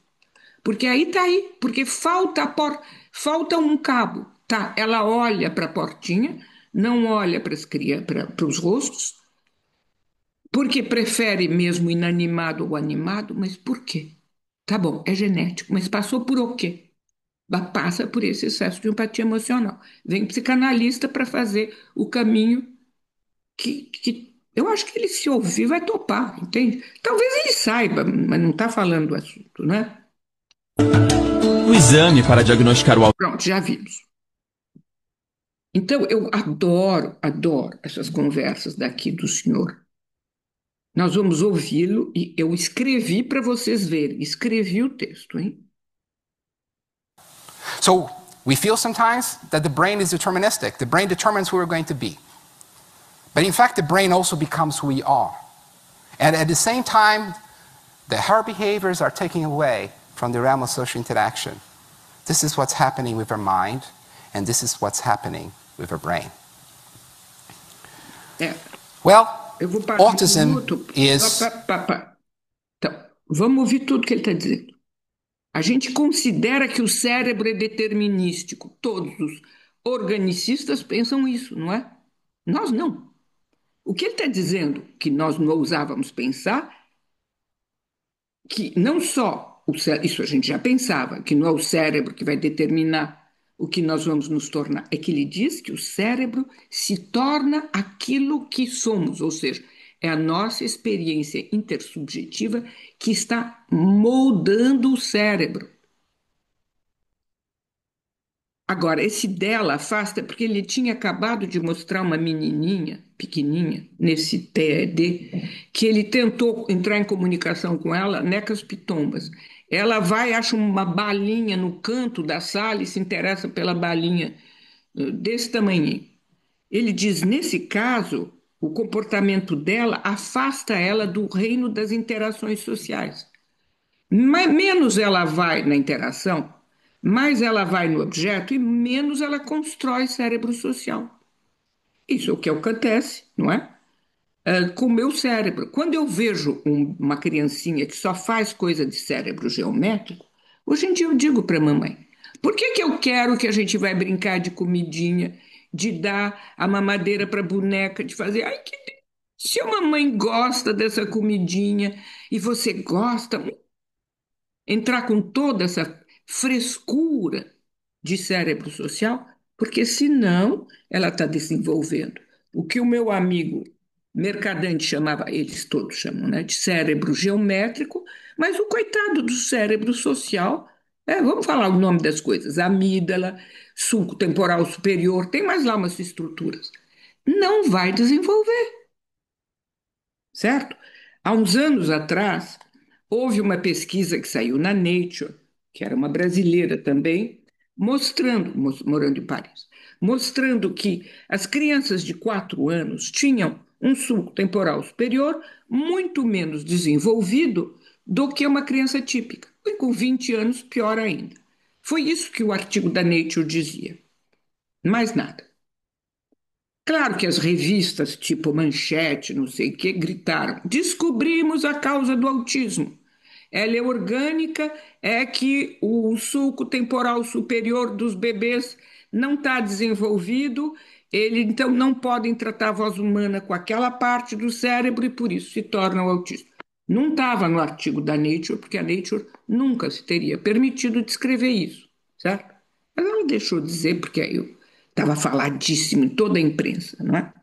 Porque aí está aí, porque falta um cabo. Tá? Ela olha para a portinha, não olha para os rostos, porque prefere mesmo inanimado ou animado, mas por quê? Tá bom, é genético, mas passou por o quê? Passa por esse excesso de empatia emocional. Vem psicanalista para fazer o caminho que Eu acho que ele, se ouvir, vai topar, entende? Talvez ele saiba, mas não está falando do assunto, né? O exame para diagnosticar o autismo. Pronto, já vimos. Então, eu adoro essas conversas daqui do senhor. Nós vamos ouvi-lo e eu escrevi para vocês verem. Escrevi o texto, hein? So we feel sometimes that the brain is deterministic. The brain determines who we're going to be. But in fact, the brain also becomes who we are. And at the same time, our behaviors are taken away from the realm of social interaction. This is what's happening with our mind, and this is what's happening with our brain. Well, Eu vou parar autism minuto. is... Então, vamos ouvir tudo que ele está dizendo. A gente considera que o cérebro é determinístico. Todos os organicistas pensam isso, não é? Nós não. O que ele está dizendo que nós não ousávamos pensar, que não só isso a gente já pensava, que não é o cérebro que vai determinar o que nós vamos nos tornar, é que ele diz que o cérebro se torna aquilo que somos, ou seja, é a nossa experiência intersubjetiva que está moldando o cérebro. Agora, esse dela afasta, porque ele tinha acabado de mostrar uma menininha, pequenininha, nesse TED, que ele tentou entrar em comunicação com ela, necas pitombas. Ela vai, acha uma balinha no canto da sala e se interessa pela balinha desse tamanho. Ele diz, nesse caso, o comportamento dela afasta ela do reino das interações sociais. Mas menos ela vai na interação, mais ela vai no objeto e menos ela constrói cérebro social. Isso é o que acontece, não é? Com o meu cérebro. Quando eu vejo uma criancinha que só faz coisa de cérebro geométrico, hoje em dia eu digo para a mamãe, por que eu quero que a gente vai brincar de comidinha, de dar a mamadeira para a boneca, de fazer... Ai, que... Se a mamãe gosta dessa comidinha e você gosta, entrar com toda essa frescura de cérebro social, porque senão ela está desenvolvendo o que o meu amigo Mercadante chamava, eles todos chamam, né, de cérebro geométrico, mas o coitado do cérebro social, vamos falar o nome das coisas, amígdala, sulco temporal superior, tem mais lá umas estruturas, não vai desenvolver, certo? Há uns anos atrás, houve uma pesquisa que saiu na Nature, que era uma brasileira também, morando em Paris, mostrando que as crianças de 4 anos tinham um sulco temporal superior muito menos desenvolvido do que uma criança típica. E com 20 anos, pior ainda. Foi isso que o artigo da Nature dizia. Mais nada. Claro que as revistas, tipo Manchete, não sei o que, gritaram: descobrimos a causa do autismo. Ela é orgânica, é que o sulco temporal superior dos bebês não está desenvolvido, ele então não podem tratar a voz humana com aquela parte do cérebro e por isso se tornam autistas. Não estava no artigo da Nature, porque a Nature nunca se teria permitido descrever isso, certo? Mas ela deixou de dizer, porque eu estava faladíssimo em toda a imprensa, não é?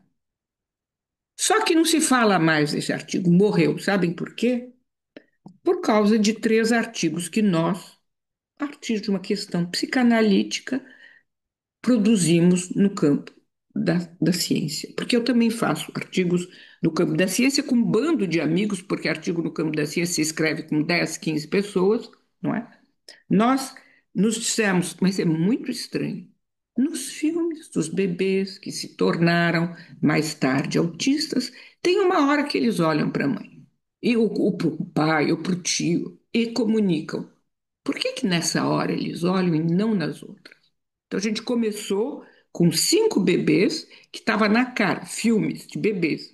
Só que não se fala mais desse artigo, morreu. Sabem por quê? Por causa de 3 artigos que nós, a partir de uma questão psicanalítica, produzimos no campo da ciência. Porque eu também faço artigos no campo da ciência com um bando de amigos, porque artigo no campo da ciência se escreve com 10, 15 pessoas, não é? Nós nos dissemos, mas é muito estranho. Nos filmes dos bebês que se tornaram mais tarde autistas, tem uma hora que eles olham para a mãe, ou para o pai, ou para o tio, e comunicam. Por que nessa hora eles olham e não nas outras? Então a gente começou com 5 bebês que estava na cara, filmes de bebês,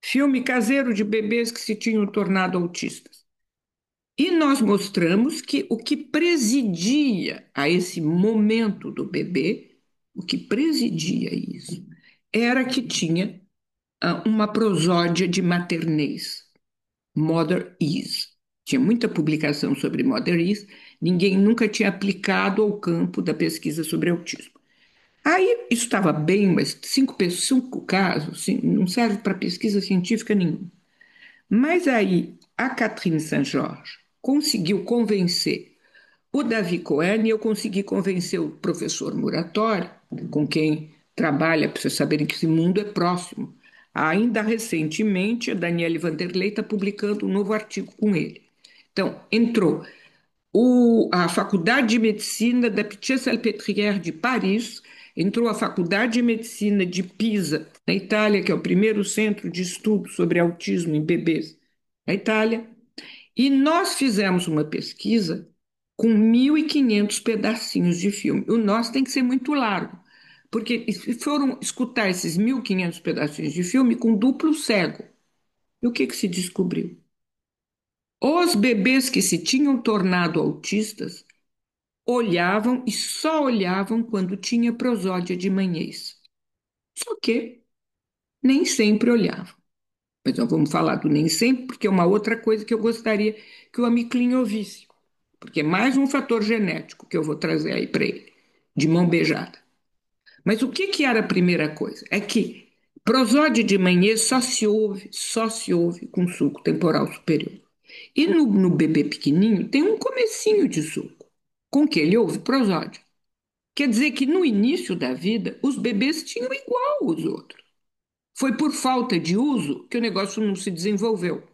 filme caseiro de bebês que se tinham tornado autistas. E nós mostramos que o que presidia a esse momento do bebê, o que presidia isso, era que tinha uma prosódia de maternez, mother is. Tinha muita publicação sobre mother is, ninguém nunca tinha aplicado ao campo da pesquisa sobre autismo. Aí isso estava bem, mas cinco casos não serve para pesquisa científica nenhuma. Mas aí a Catherine Saint-Georges conseguiu convencer o Davi Cohen e eu consegui convencer o professor Muratori, com quem trabalha, para vocês saberem que esse mundo é próximo. Ainda recentemente, a Daniele Vanderlei está publicando um novo artigo com ele. Então, entrou a Faculdade de Medicina da Pitié-Salpêtrière de Paris, entrou a Faculdade de Medicina de Pisa, na Itália, que é o primeiro centro de estudo sobre autismo em bebês na Itália, e nós fizemos uma pesquisa com 1.500 pedacinhos de filme. O nosso tem que ser muito largo, porque foram escutar esses 1.500 pedacinhos de filme com duplo cego. E o que que se descobriu? Os bebês que se tinham tornado autistas olhavam e só olhavam quando tinha prosódia de manhês. Só que nem sempre olhavam. Mas nós vamos falar do nem sempre, porque é uma outra coisa que eu gostaria que o Amiclin ouvisse. Porque é mais um fator genético que eu vou trazer aí para ele, de mão beijada. Mas o que que era a primeira coisa? É que prosódia de manhã só se ouve com suco temporal superior. E no bebê pequenininho tem um comecinho de suco, com que ele ouve prosódia. Quer dizer que no início da vida, os bebês tinham igual os outros. Foi por falta de uso que o negócio não se desenvolveu.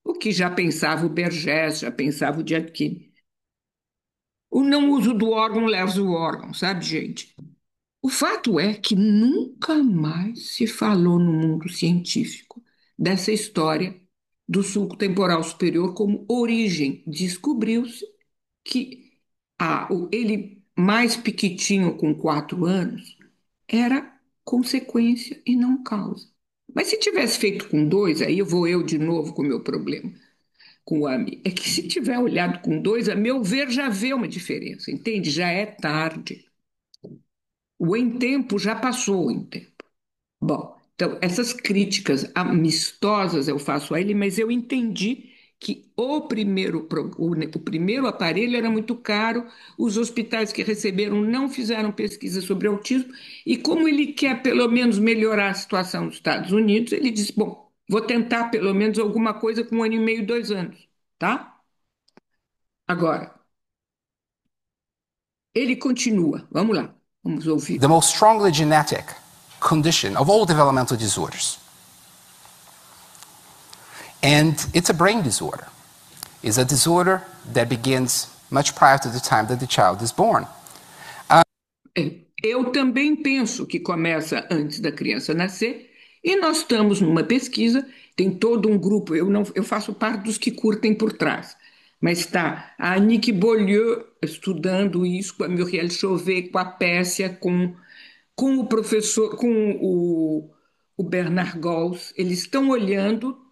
O que já pensava o Bergès, já pensava o Diatkine. O não uso do órgão leva o órgão, sabe, gente? O fato é que nunca mais se falou no mundo científico dessa história do sulco temporal superior como origem. Descobriu-se que ele mais piquitinho com 4 anos era consequência e não causa. Mas se tivesse feito com 2, aí eu de novo com o meu problema com o AMI. É que se tiver olhado com 2, a meu ver, já vê uma diferença, entende? Já é tarde. O em tempo já passou o em tempo. Bom, então essas críticas amistosas eu faço a ele, mas eu entendi que o primeiro aparelho era muito caro, os hospitais que receberam não fizeram pesquisa sobre autismo, e como ele quer pelo menos melhorar a situação dos Estados Unidos, ele disse: bom, vou tentar pelo menos alguma coisa com 1 ano e meio, 2 anos, tá? Agora, ele continua, vamos lá, vamos ouvir. The most strongly genetic condition of all developmental disorders. And it's a brain disorder. It's a disorder that begins much prior to the time that the child is born. Eu também penso que começa antes da criança nascer, e nós estamos numa pesquisa, tem todo um grupo, eu faço parte dos que curtem por trás, mas está a Annick Beaulieu estudando isso, com a Muriel Chauvet, com a Pérsia, com o professor, com o Bernard Gols, eles estão olhando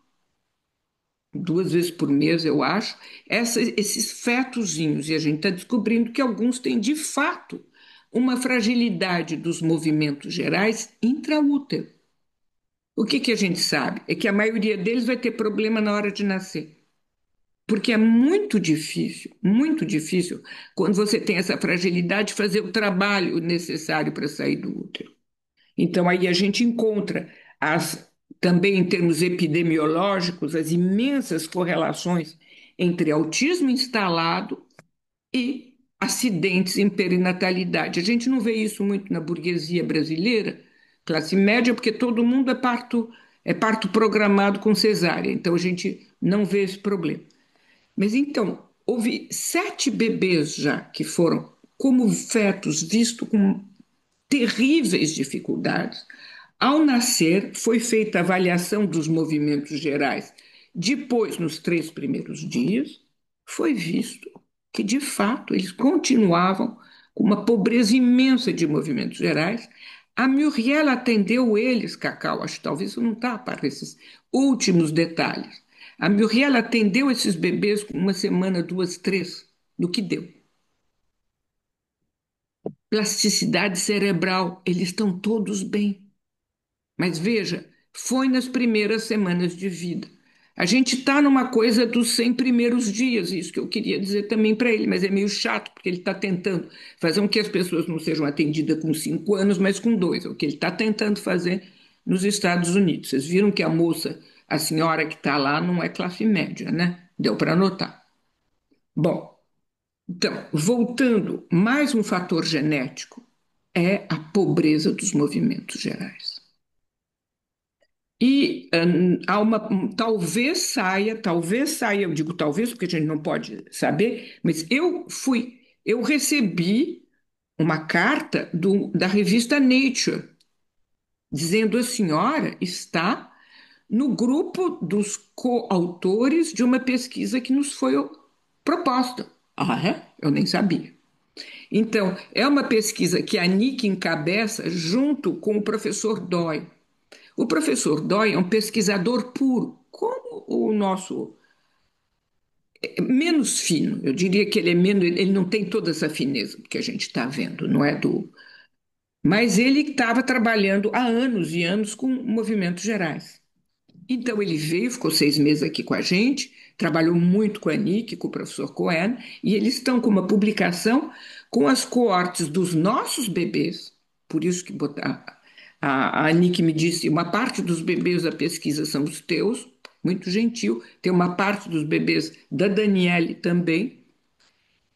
2 vezes por mês, eu acho, esses fetozinhos, e a gente está descobrindo que alguns têm, de fato, uma fragilidade dos movimentos gerais intraútero. O que que a gente sabe? É que a maioria deles vai ter problema na hora de nascer. Porque é muito difícil, quando você tem essa fragilidade, fazer o trabalho necessário para sair do útero. Então, aí a gente encontra também em termos epidemiológicos, as imensas correlações entre autismo instalado e acidentes em perinatalidade. A gente não vê isso muito na burguesia brasileira, classe média, porque todo mundo é parto programado com cesárea, então a gente não vê esse problema. Mas então, houve 7 bebês já que foram como fetos vistos com terríveis dificuldades. Ao nascer, foi feita a avaliação dos movimentos gerais. Depois, nos 3 primeiros dias, foi visto que, de fato, eles continuavam com uma pobreza imensa de movimentos gerais. A Muriel atendeu eles, Cacau, acho que talvez eu não está para esses últimos detalhes. A Muriel atendeu esses bebês com 1 semana, 2, 3, do que deu. Plasticidade cerebral, eles estão todos bem. Mas veja, foi nas primeiras semanas de vida. A gente está numa coisa dos 100 primeiros dias, isso que eu queria dizer também para ele, mas é meio chato, porque ele está tentando fazer com que as pessoas não sejam atendidas com 5 anos, mas com 2, é o que ele está tentando fazer nos Estados Unidos. Vocês viram que a moça, a senhora que está lá, não é classe média, né? Deu para notar. Bom, então, voltando, mais um fator genético é a pobreza dos movimentos gerais. E talvez saia, eu digo talvez porque a gente não pode saber, mas eu recebi uma carta da revista Nature, dizendo a senhora está no grupo dos coautores de uma pesquisa que nos foi proposta. Ah, é? Eu nem sabia. Então, é uma pesquisa que a Nick encabeça junto com o professor Dói. O professor Dói é um pesquisador puro, como o nosso, menos fino. Eu diria que ele é menos, ele não tem toda essa fineza que a gente está vendo, não é do. Mas ele estava trabalhando há anos e anos com movimentos gerais. Então ele veio, ficou 6 meses aqui com a gente, trabalhou muito com a Nick, com o professor Cohen, e eles estão com uma publicação com as coortes dos nossos bebês, por isso que a Nick me disse, uma parte dos bebês da pesquisa são os teus, muito gentil, tem uma parte dos bebês da Daniele também,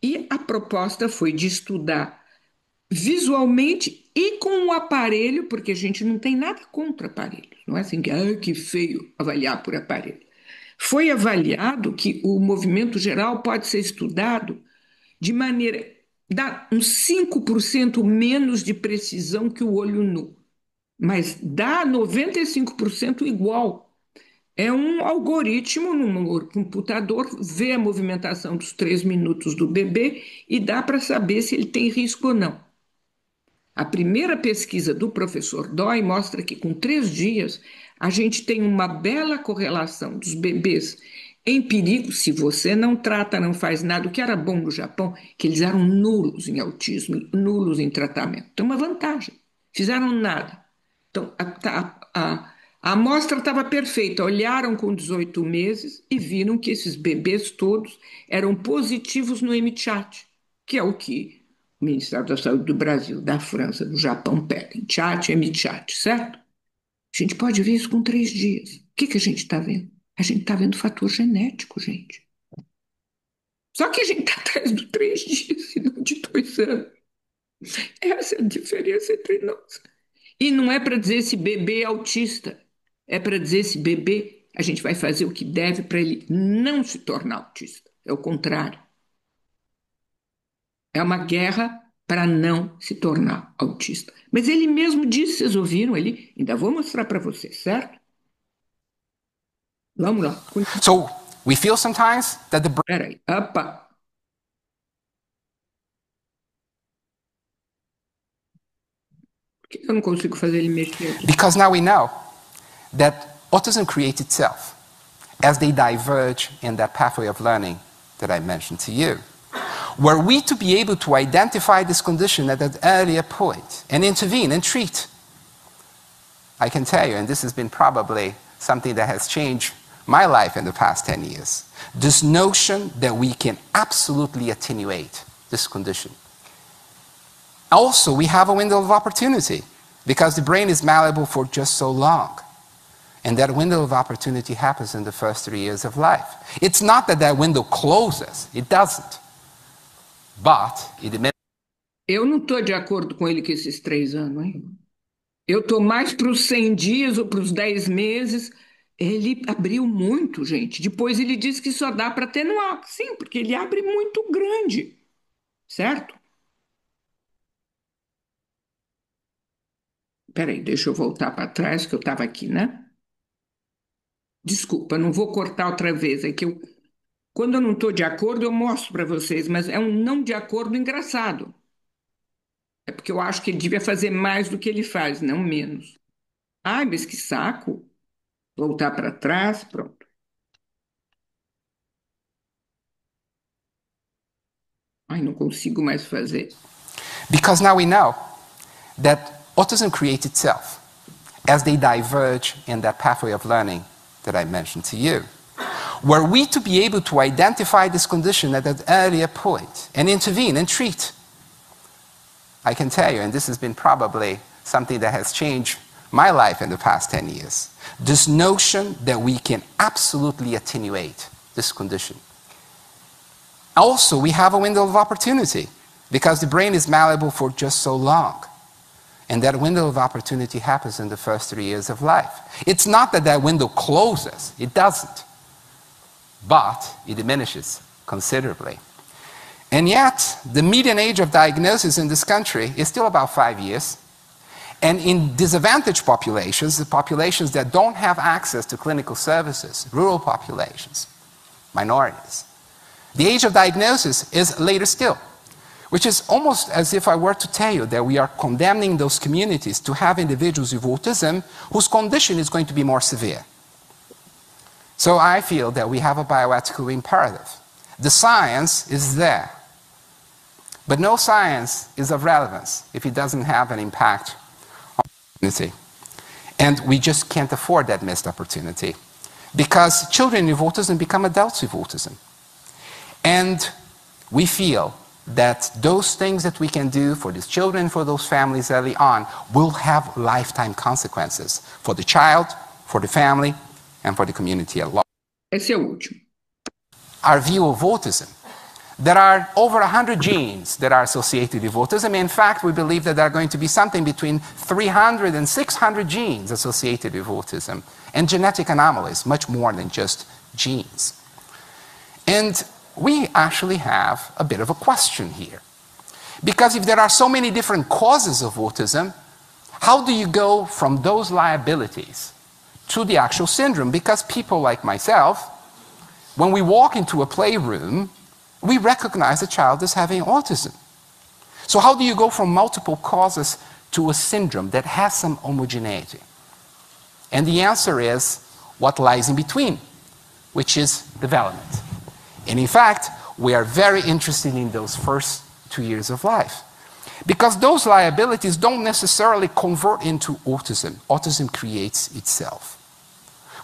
e a proposta foi de estudar visualmente e com o aparelho, porque a gente não tem nada contra aparelhos, não é assim que feio avaliar por aparelho. Foi avaliado que o movimento geral pode ser estudado de maneira, dá uns 5% menos de precisão que o olho nu, mas dá 95% igual. É um algoritmo no computador, vê a movimentação dos 3 minutos do bebê e dá para saber se ele tem risco ou não. A primeira pesquisa do professor Dói mostra que com 3 dias a gente tem uma bela correlação dos bebês em perigo, se você não trata, não faz nada. O que era bom no Japão, que eles eram nulos em autismo, nulos em tratamento. Tem uma vantagem, fizeram nada. Então, a amostra estava perfeita, olharam com 18 meses e viram que esses bebês todos eram positivos no MChat, que é o que o Ministério da Saúde do Brasil, da França, do Japão pedem, chat e MChat, certo? A gente pode ver isso com 3 dias. O que a gente está vendo? A gente está vendo fator genético, gente. Só que a gente está atrás dos 3 dias e não de 2 anos. Essa é a diferença entre nós. E não é para dizer se bebê é autista, é para dizer se bebê a gente vai fazer o que deve para ele não se tornar autista. É o contrário. É uma guerra para não se tornar autista. Mas ele mesmo disse, vocês ouviram? Ele, ainda vou mostrar para vocês, certo? Vamos lá. So, we feel sometimes that the brain... Peraí, opa. Por que eu não consigo fazer ele mexer aqui? Because now we know that autism creates itself as they diverge in that pathway of learning that I mentioned to you. Were we to be able to identify this condition at an earlier point and intervene and treat, I can tell you, and this has been probably something that has changed my life in the past 10 years, this notion that we can absolutely attenuate this condition. Also, we have a window of opportunity because the brain is malleable for just so long. And that window of opportunity happens in the first 3 years of life. It's not that window closes, it doesn't. But it... Eu não estou de acordo com ele com esses 3 anos, hein? Eu estou mais para os 100 dias ou para os 10 meses. Ele abriu muito, gente. Depois ele disse que só dá para atenuar. Sim, porque ele abre muito grande, certo? Peraí, deixa eu voltar para trás, que eu estava aqui, né? Desculpa, não vou cortar outra vez. É que quando eu não estou de acordo, eu mostro para vocês, mas é um não de acordo engraçado. É porque eu acho que ele devia fazer mais do que ele faz, não menos. Ai, mas que saco. Voltar para trás, pronto. Ai, não consigo mais fazer. Because now we know that autism creates itself as they diverge in that pathway of learning that I mentioned to you. Were we to be able to identify this condition at an earlier point and intervene and treat, I can tell you, and this has been probably something that has changed my life in the past 10 years, this notion that we can absolutely attenuate this condition. Also, we have a window of opportunity because the brain is malleable for just so long. And that window of opportunity happens in the first 3 years of life. It's not that that window closes, it doesn't. But it diminishes considerably. And yet, the median age of diagnosis in this country is still about 5 years. And in disadvantaged populations, the populations that don't have access to clinical services, rural populations, minorities, the age of diagnosis is later still, which is almost as if I were to tell you that we are condemning those communities to have individuals with autism whose condition is going to be more severe. So I feel that we have a bioethical imperative. The science is there, but no science is of relevance if it doesn't have an impact on the community. And we just can't afford that missed opportunity because children with autism become adults with autism. And we feel that those things that we can do for these children, for those families early on, will have lifetime consequences for the child, for the family, and for the community at large. Esse é o último. Our view of autism. There are over 100 genes that are associated with autism. In fact, we believe that there are going to be something between 300 and 600 genes associated with autism, and genetic anomalies, much more than just genes. And we actually have a bit of a question here. Because if there are so many different causes of autism, how do you go from those liabilities to the actual syndrome? Because people like myself, when we walk into a playroom, we recognize a child as having autism. So how do you go from multiple causes to a syndrome that has some homogeneity? And the answer is what lies in between, which is development. And in fact, we are very interested in those first 2 years of life. Because those liabilities don't necessarily convert into autism. Autism creates itself.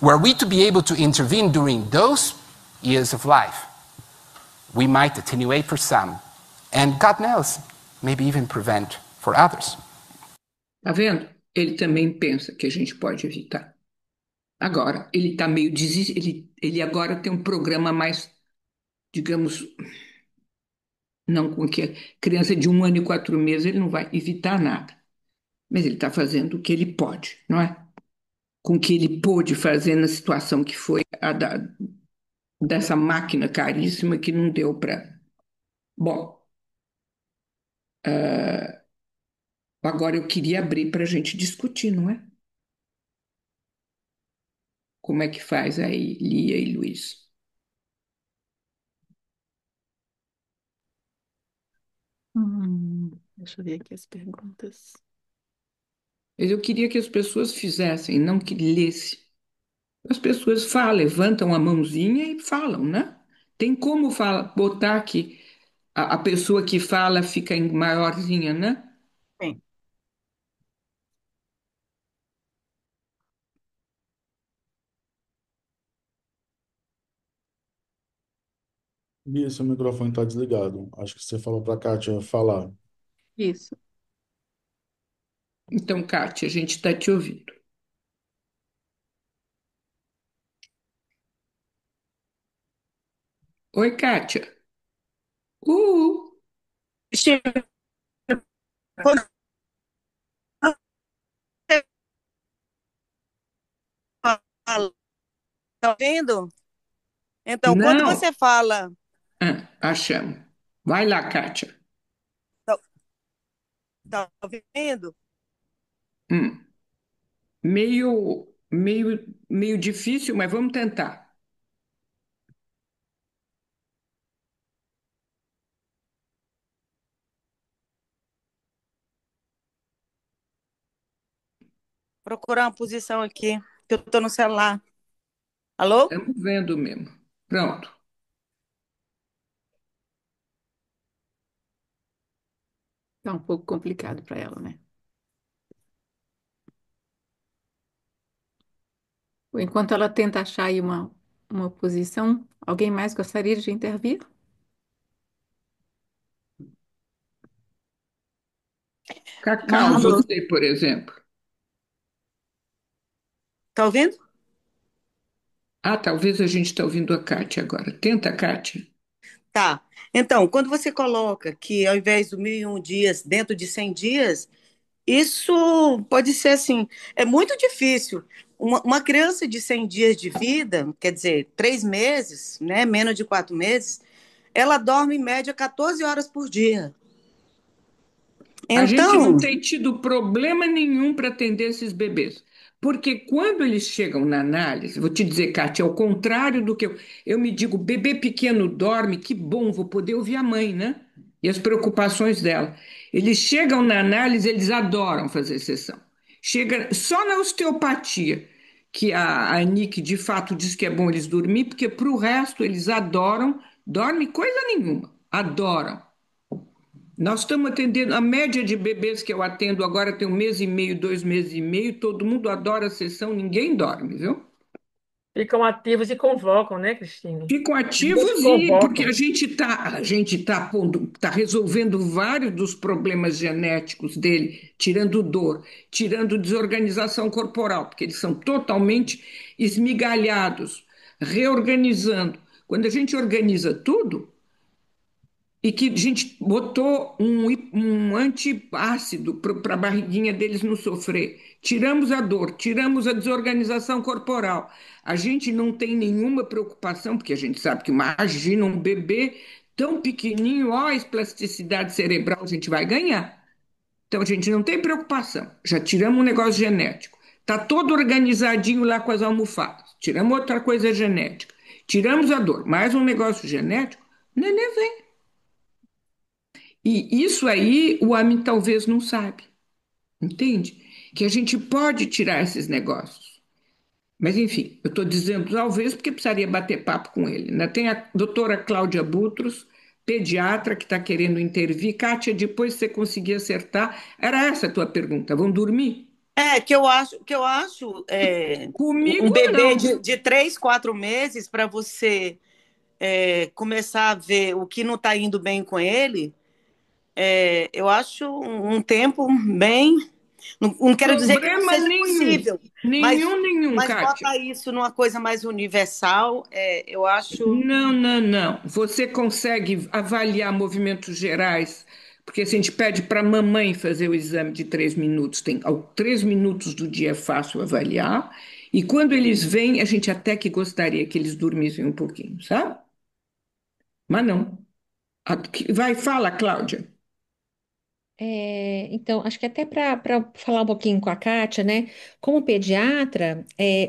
Were we to be able to intervene during those years of life, we might attenuate for some, and God knows, maybe even prevent for others. Tá vendo? Ele também pensa que a gente pode evitar. Agora, ele está meio ele agora tem um programa mais, digamos, não com que criança de 1 ano e 4 meses ele não vai evitar nada. Mas ele está fazendo o que ele pode, não é? Com o que ele pôde fazer na situação que foi dessa máquina caríssima que não deu para. Bom, agora eu queria abrir para a gente discutir, não é? Como é que faz aí, Lia e Luiz? Deixa eu ver aqui as perguntas. Mas eu queria que as pessoas fizessem, não que lessem. As pessoas falam, levantam a mãozinha e falam, né? Tem como botar que a pessoa que fala fica em maiorzinha, né? Bem, Bia, seu microfone está desligado. Acho que você falou para a Kátia falar. isso. Então, Kátia, a gente está te ouvindo. Oi, Kátia. Steve, quando você fala, tá vendo? Então, quando Não. você fala, Achamos. Vai lá, Kátia. tá, tá vendo? Hum. Meio difícil, mas vamos tentar. Procurar uma posição aqui, que eu tô no celular. Alô? Estamos vendo mesmo. Pronto. Tá um pouco complicado para ela, né? Enquanto ela tenta achar aí uma posição. Alguém mais gostaria de intervir? Cacau, Marlos, você, por exemplo. tá ouvindo? Ah, talvez a gente está ouvindo a Kátia agora. Tenta, Kátia. Tá. Então, quando você coloca que ao invés do 1.001 dias, dentro de 100 dias, isso pode ser assim, é muito difícil. Uma criança de 100 dias de vida, quer dizer, 3 meses, né, menos de 4 meses, ela dorme em média 14 horas por dia. A gente Então, não tem tido problema nenhum para atender esses bebês. Porque quando eles chegam na análise, vou te dizer, Kátia, ao contrário do que eu me digo, bebê pequeno dorme, que bom, vou poder ouvir a mãe, né? E as preocupações dela. Eles chegam na análise, eles adoram fazer sessão. Chega só na osteopatia, que a Nick de fato diz que é bom eles dormir, porque para o resto eles adoram, dorme coisa nenhuma, adoram. Nós estamos atendendo, a média de bebês que eu atendo agora tem 1 mês e meio, 2 meses e meio, todo mundo adora a sessão, ninguém dorme, viu? Ficam ativos e convocam, né, Cristine? Ficam Bebês ativos e porque convocam. tá resolvendo vários dos problemas genéticos dele, tirando dor, tirando desorganização corporal, porque eles são totalmente esmigalhados, reorganizando. Quando a gente organiza tudo, e que a gente botou um antiácido para a barriguinha deles não sofrer. Tiramos a dor, tiramos a desorganização corporal. A gente não tem nenhuma preocupação, porque a gente sabe que imagina um bebê tão pequenininho, ó, a plasticidade cerebral a gente vai ganhar. Então a gente não tem preocupação. Já tiramos um negócio genético. Está todo organizadinho lá com as almofadas. Tiramos outra coisa genética. Tiramos a dor. Mais um negócio genético. O neném vem. E isso aí o homem talvez não sabe, entende? Que a gente pode tirar esses negócios. Mas, enfim, eu estou dizendo talvez porque precisaria bater papo com ele, né? Tem a doutora Cláudia Butros, pediatra, que está querendo intervir. Kátia, depois você conseguir acertar. Era essa a tua pergunta. Vão dormir? um Comigo, bebê não. de 3, 4 meses, para você começar a ver o que não está indo bem com ele, eu acho um tempo bem. Não, não quero dizer que não Problema seja nenhum. possível, mas, Nenhum, mas Kátia. bota isso numa coisa mais universal, eu acho. Não. Você consegue avaliar movimentos gerais, porque se a gente pede para a mamãe fazer o exame de 3 minutos, 3 minutos do dia é fácil avaliar, e quando eles vêm, a gente até que gostaria que eles dormissem um pouquinho, sabe? Mas não. Vai, fala, Cláudia. Então, acho que até para falar um pouquinho com a Kátia, né? Como pediatra,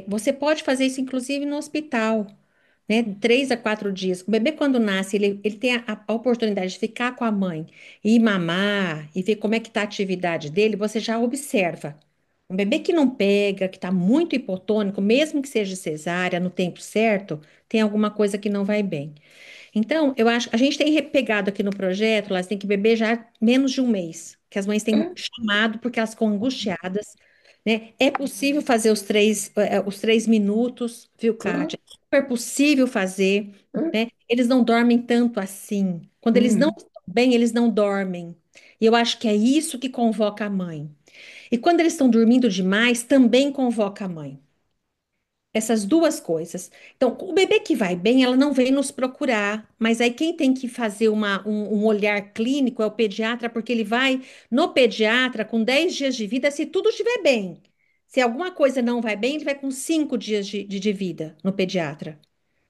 você pode fazer isso inclusive no hospital, né? 3 a 4 dias. O bebê, quando nasce, ele tem a oportunidade de ficar com a mãe e mamar e ver como é que está a atividade dele, você já observa. Um bebê que não pega, que está muito hipotônico, mesmo que seja cesárea no tempo certo, tem alguma coisa que não vai bem. Então, eu acho, a gente tem pegado aqui no projeto, elas têm que beber já menos de um mês, que as mães têm É, chamado porque elas ficam angustiadas, né? É possível fazer os 3 minutos, viu, claro. Kátia? É super possível fazer, né? Eles não dormem tanto assim. Quando eles não Uhum. estão bem, eles não dormem. E eu acho que é isso que convoca a mãe. E quando eles estão dormindo demais, também convoca a mãe. Essas duas coisas. Então, o bebê que vai bem, ela não vem nos procurar, mas aí quem tem que fazer um olhar clínico é o pediatra, porque ele vai no pediatra com 10 dias de vida, se tudo estiver bem. Se alguma coisa não vai bem, ele vai com 5 dias de vida no pediatra,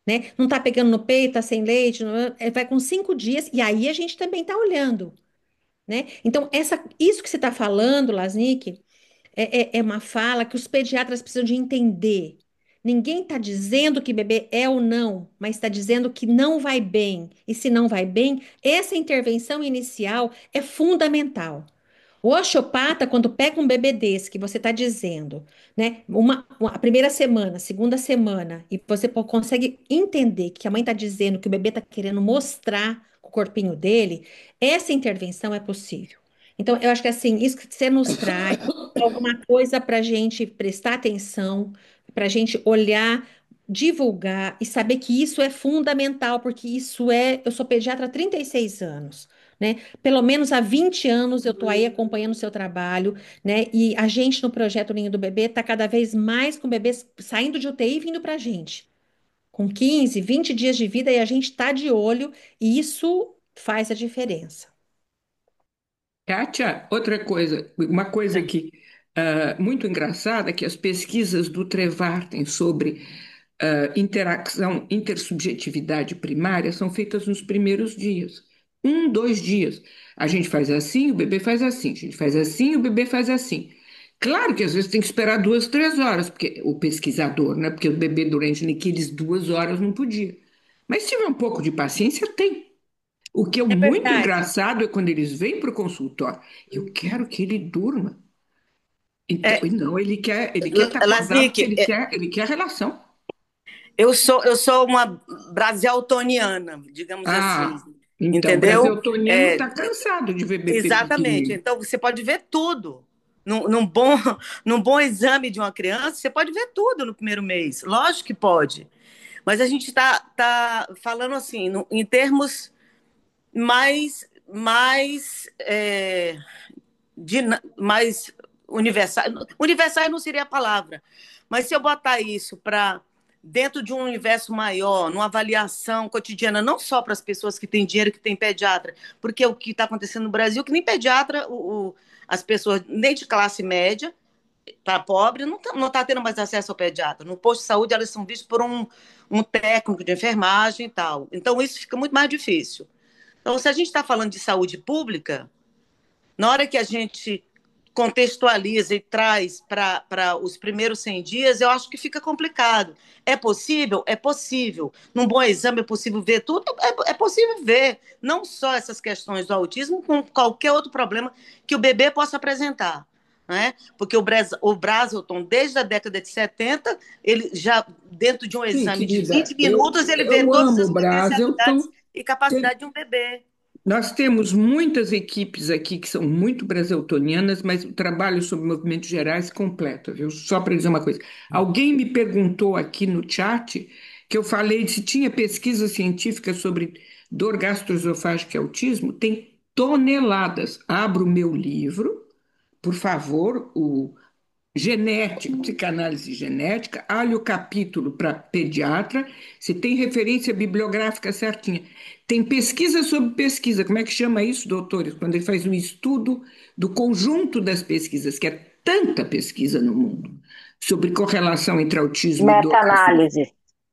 né? Não tá pegando no peito, tá sem leite, ele vai com 5 dias, e aí a gente também tá olhando, né? Então, isso que você está falando, Lasnik, é uma fala que os pediatras precisam de entender. Ninguém está dizendo que bebê é ou não, mas está dizendo que não vai bem. E se não vai bem, essa intervenção inicial é fundamental. O osteopata, quando pega um bebê desse que você está dizendo, né, a primeira semana, segunda semana, e você consegue entender que a mãe está dizendo que o bebê está querendo mostrar o corpinho dele, essa intervenção é possível. Então, eu acho que assim, isso que você nos traz é alguma coisa para a gente prestar atenção, para a gente olhar divulgar e saber que isso é fundamental, porque eu sou pediatra há 36 anos, né? Pelo menos há 20 anos eu estou aí acompanhando o seu trabalho, né? E a gente no projeto Ninho do Bebê está cada vez mais com bebês saindo de UTI e vindo para a gente, com 15, 20 dias de vida e a gente está de olho e isso faz a diferença. Kátia, outra coisa, uma coisa que muito engraçada, que as pesquisas do Trevartem sobre interação, intersubjetividade primária são feitas nos primeiros dias. 1, 2 dias. A gente faz assim, o bebê faz assim. A gente faz assim, o bebê faz assim. Claro que às vezes tem que esperar 2, 3 horas, porque o pesquisador, né? Porque o bebê durante aqueles 2 horas não podia. Mas se tiver um pouco de paciência, tem. O que é É muito verdade. engraçado é quando eles vêm para o consultório. Eu quero que ele durma. Então, É, não, ele quer estar acordado porque Lasnik, ele quer relação. eu sou uma brasileironiana, digamos assim, Ah, então, o entendeu? brasileiro É, está cansado de ver bebê exatamente. pequenininho. Então, você pode ver tudo. Num bom, num bom exame de uma criança, você pode ver tudo no primeiro mês. Lógico que pode. Mas a gente está falando assim, em termos mais universais. Universais não seria a palavra. Mas se eu botar isso para dentro de um universo maior, numa avaliação cotidiana, não só para as pessoas que têm dinheiro, que têm pediatra, porque o que está acontecendo no Brasil, é que nem pediatra, as pessoas nem de classe média para pobre não tá tendo mais acesso ao pediatra. No posto de saúde, elas são vistas por um técnico de enfermagem e tal. Então, isso fica muito mais difícil. Então, se a gente está falando de saúde pública, na hora que a gente contextualiza e traz para os primeiros 100 dias, eu acho que fica complicado. É possível? É possível. Num bom exame é possível ver tudo? É possível ver. Não só essas questões do autismo, com qualquer outro problema que o bebê possa apresentar. Né? Porque o Brazelton, desde a década de 70, ele já, dentro de um Sim, exame de querida, 20 minutos, ele vê eu todas amo as o Brazelton. potencialidades e capacidade de um bebê. Nós temos muitas equipes aqui que são muito brasiltonianas, mas o trabalho sobre movimentos gerais completo, viu? Só para dizer uma coisa. Alguém me perguntou aqui no chat que eu falei se tinha pesquisa científica sobre dor gastroesofágica e autismo. Tem toneladas. Abra o meu livro, por favor, o Genética, psicanálise genética, olha o capítulo para pediatra, se tem referência bibliográfica certinha. Tem pesquisa sobre pesquisa, como é que chama isso, doutores? Quando ele faz um estudo do conjunto das pesquisas, que é tanta pesquisa no mundo, sobre correlação entre autismo e dor. Meta-análise.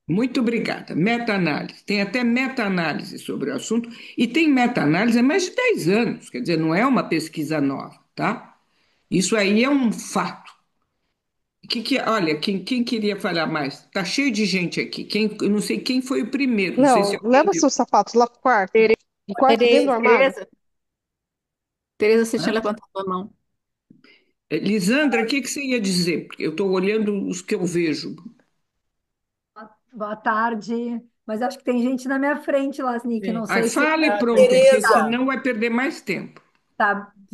Muito obrigada. Meta-análise. Tem até meta-análise sobre o assunto, e tem meta-análise há mais de 10 anos, quer dizer, não é uma pesquisa nova, tá? Isso aí é um fato. Olha, quem queria falar mais? Tá cheio de gente aqui. Eu não sei quem foi o primeiro, não sei se Não, alguém leva viu. seus sapatos lá pro quarto. Tere- No quarto dentro do Tereza, armário. Tereza, você tinha Hã? levantado a mão. Lisandra, o que você ia dizer? Porque eu estou olhando os que eu vejo. Boa tarde. Mas acho que tem gente na minha frente, Lasnik. Não Aí sei se fala e pronto, porque Tereza, senão vai perder mais tempo.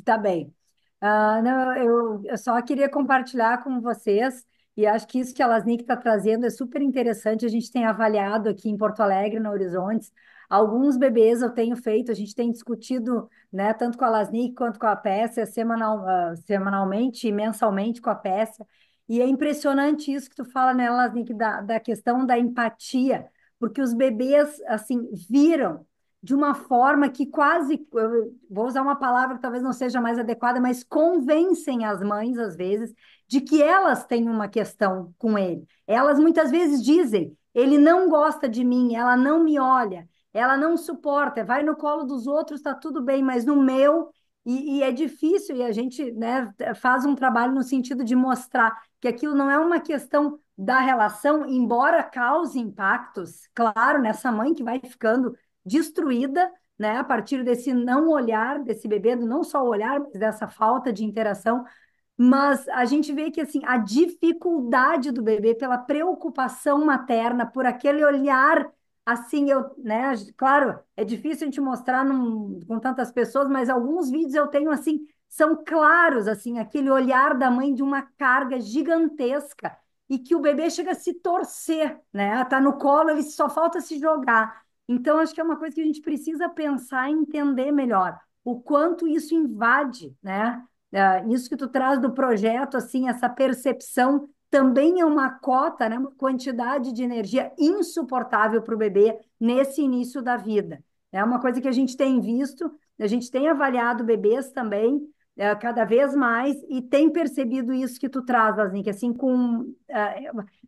tá bem. Não, eu só queria compartilhar com vocês, e acho que isso que a Lasnik está trazendo é super interessante. A gente tem avaliado aqui em Porto Alegre, no Horizontes, alguns bebês eu tenho feito, a gente tem discutido, né, tanto com a Lasnik quanto com a Pécia, semanalmente e mensalmente com a Pécia. E é impressionante isso que tu fala, né, Lasnik, da questão da empatia, porque os bebês, assim, viram de uma forma que quase, eu vou usar uma palavra que talvez não seja mais adequada, mas convencem as mães, às vezes, de que elas têm uma questão com ele. Elas muitas vezes dizem: ele não gosta de mim, ela não me olha, ela não suporta, vai no colo dos outros, está tudo bem, mas no meu. E é difícil, e a gente, né, faz um trabalho no sentido de mostrar que aquilo não é uma questão da relação, embora cause impactos, claro, nessa mãe que vai ficando destruída, né, a partir desse não olhar desse bebê, não só o olhar, mas dessa falta de interação. Mas a gente vê que assim a dificuldade do bebê pela preocupação materna, por aquele olhar assim, né, claro, é difícil a gente mostrar com tantas pessoas, mas alguns vídeos eu tenho assim, são claros assim, aquele olhar da mãe de uma carga gigantesca e que o bebê chega a se torcer, né? Tá no colo, ele só falta se jogar. Então, acho que é uma coisa que a gente precisa pensar e entender melhor o quanto isso invade, né? Isso que tu traz do projeto, assim, essa percepção também é uma cota, né? Uma quantidade de energia insuportável para o bebê nesse início da vida. É uma coisa que a gente tem visto, a gente tem avaliado bebês também, cada vez mais, e tem percebido isso que tu traz, assim, que assim,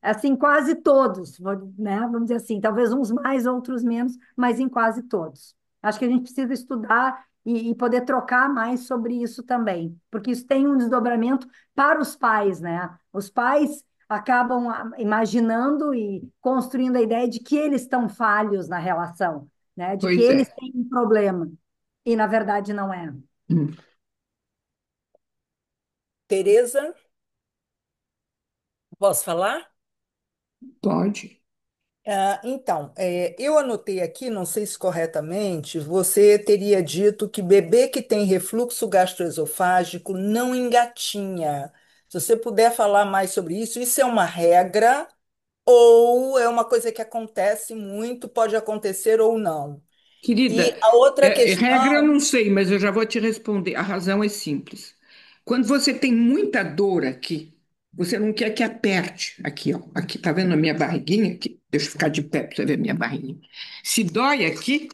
assim, quase todos, né? Vamos dizer assim, talvez uns mais, outros menos, mas em quase todos. Acho que a gente precisa estudar e poder trocar mais sobre isso também, porque isso tem um desdobramento para os pais, né? Os pais acabam imaginando e construindo a ideia de que eles estão falhos na relação, né? De que Pois eles é. têm um problema, e na verdade não é. Hum, Tereza, posso falar? Pode. Então, eu anotei aqui, não sei se corretamente, você teria dito que bebê que tem refluxo gastroesofágico não engatinha. Se você puder falar mais sobre isso é uma regra ou é uma coisa que acontece muito, pode acontecer ou não? E Querida, a outra regra eu questão, não sei, mas eu já vou te responder. A razão é simples. Quando você tem muita dor aqui, você não quer que aperte aqui, ó. Aqui, tá vendo a minha barriguinha aqui? Deixa eu ficar de pé para você ver a minha barriguinha. Se dói aqui,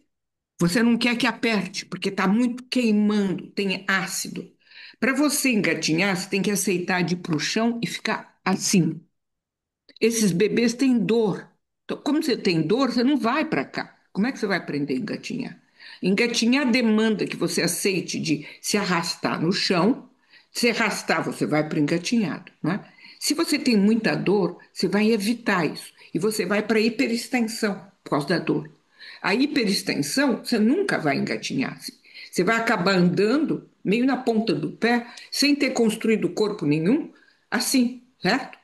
você não quer que aperte, porque está muito queimando, tem ácido. Para você engatinhar, você tem que aceitar de ir para o chão e ficar assim. Esses bebês têm dor. Então, como você tem dor, você não vai para cá. Como é que você vai aprender a engatinhar? Engatinhar demanda que você aceite de se arrastar no chão. Se arrastar, você vai para o engatinhado, não é? Se você tem muita dor, você vai evitar isso. E você vai para a hiperextensão por causa da dor. A hiperextensão, você nunca vai engatinhar. Você vai acabar andando meio na ponta do pé, sem ter construído corpo nenhum, assim, certo?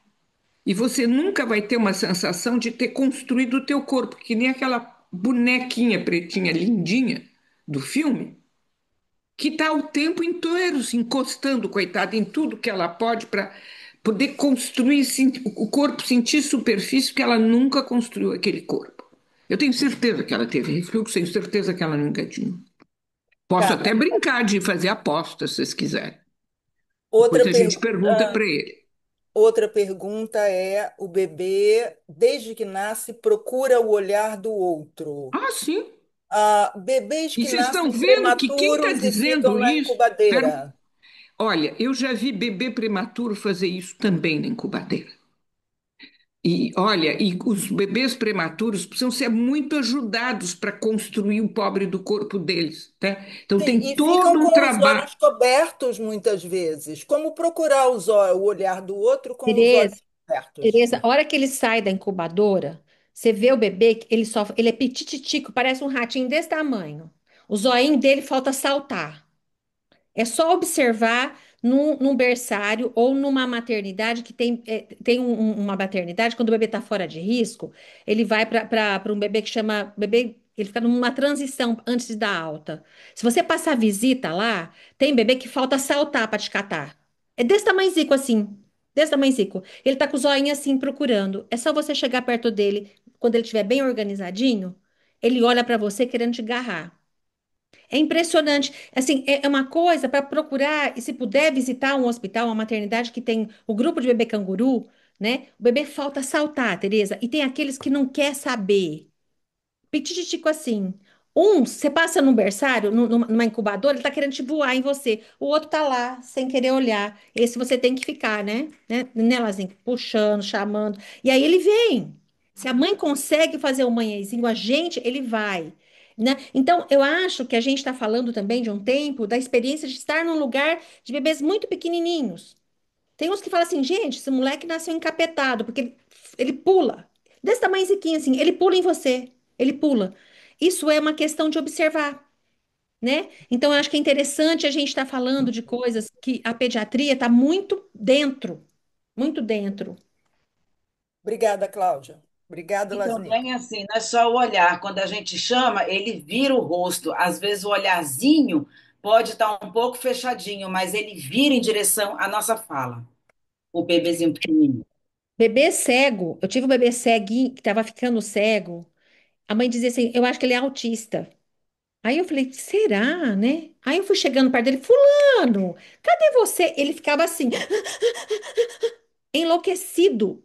E você nunca vai ter uma sensação de ter construído o teu corpo, que nem aquela bonequinha pretinha lindinha do filme, que está o tempo inteiro se encostando, coitada, em tudo que ela pode para poder construir o corpo, sentir superfície, que ela nunca construiu aquele corpo. Eu tenho certeza que ela teve refluxo, tenho certeza que ela não engatinhou. Posso tá. até brincar de fazer aposta, se vocês quiserem. Depois Outra a gente pergunta, pergunta para ele. outra pergunta é: o bebê, desde que nasce, procura o olhar do outro. Ah, sim. Bebês E que vocês estão nascem vendo que quem está prematuros e ficam dizendo na isso. incubadeira. Olha, eu já vi bebê prematuro fazer isso também na incubadeira. E olha, e os bebês prematuros precisam ser muito ajudados para construir o pobre do corpo deles, tá? Então Sim, tem e ficam todo um com os trabalho. olhos cobertos muitas vezes. Como procurar o olhar do outro com os olhos Tereza, cobertos? Tereza, a hora que ele sai da incubadora, você vê o bebê, que ele só, ele é pitititico, parece um ratinho desse tamanho. O zoinho dele falta saltar. É só observar num berçário ou numa maternidade que tem, tem uma maternidade, quando o bebê está fora de risco, ele vai para um bebê que chama bebê, ele fica numa transição antes da alta. Se você passar visita lá, tem bebê que falta saltar para te catar. É desse tamanhozico assim, desse tamanhozico. Ele tá com o zoinho assim procurando. É só você chegar perto dele, quando ele estiver bem organizadinho, ele olha para você querendo te agarrar. É impressionante. Assim, é uma coisa para procurar, e se puder visitar um hospital, uma maternidade que tem o grupo de bebê canguru, né? O bebê falta saltar, Tereza, e tem aqueles que não quer saber. Pititico assim. Um, você passa num berçário, numa incubadora, ele tá querendo te voar em você. O outro tá lá, sem querer olhar. Esse você tem que ficar, né, assim, puxando, chamando. E aí ele vem. Se a mãe consegue fazer o manhãzinho, a gente, ele vai. Né? Então, eu acho que a gente está falando também de um tempo da experiência de estar num lugar de bebês muito pequenininhos. Tem uns que falam assim, gente, esse moleque nasceu encapetado, porque ele pula. Desse tamanhozinho assim, ele pula em você. Ele pula. Isso é uma questão de observar, né? Então, eu acho que é interessante a gente estar falando de coisas que a pediatria está muito dentro, muito dentro. Obrigada, Cláudia. Obrigada, E Lasnik. também, assim, não é só o olhar. Quando a gente chama, ele vira o rosto. Às vezes o olharzinho pode estar um pouco fechadinho, mas ele vira em direção à nossa fala. O bebezinho pequenininho. Bebê cego, eu tive um bebê ceguinho que estava ficando cego. A mãe dizia assim: eu acho que ele é autista. Aí eu falei: será, né? Aí eu fui chegando perto dele: Fulano, cadê você? Ele ficava assim, enlouquecido,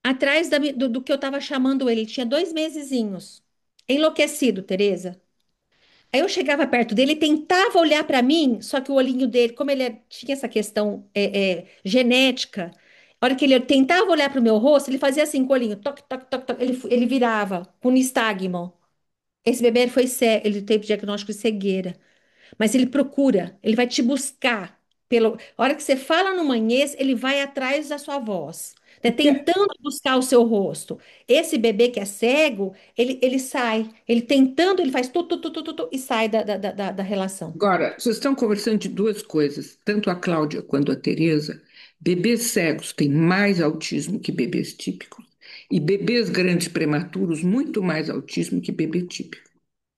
atrás do que eu estava chamando ele. Ele tinha 2 mesezinhos. Enlouquecido, Tereza. Aí eu chegava perto dele, tentava olhar para mim, só que o olhinho dele, como tinha essa questão genética, a hora que ele tentava olhar para o meu rosto, ele fazia assim com o olhinho, toque, toque, toque, toque, ele virava com nistagmo. Esse bebê ele foi cego, ele teve diagnóstico de cegueira, mas ele procura, ele vai te buscar. A hora que você fala no manhês, ele vai atrás da sua voz, né, tentando buscar o seu rosto. Esse bebê que é cego, ele sai, ele tentando, ele faz tu, e sai da relação. Agora, vocês estão conversando de duas coisas, tanto a Cláudia quanto a Tereza. Bebês cegos têm mais autismo que bebês típicos, e bebês grandes prematuros, muito mais autismo que bebê típico.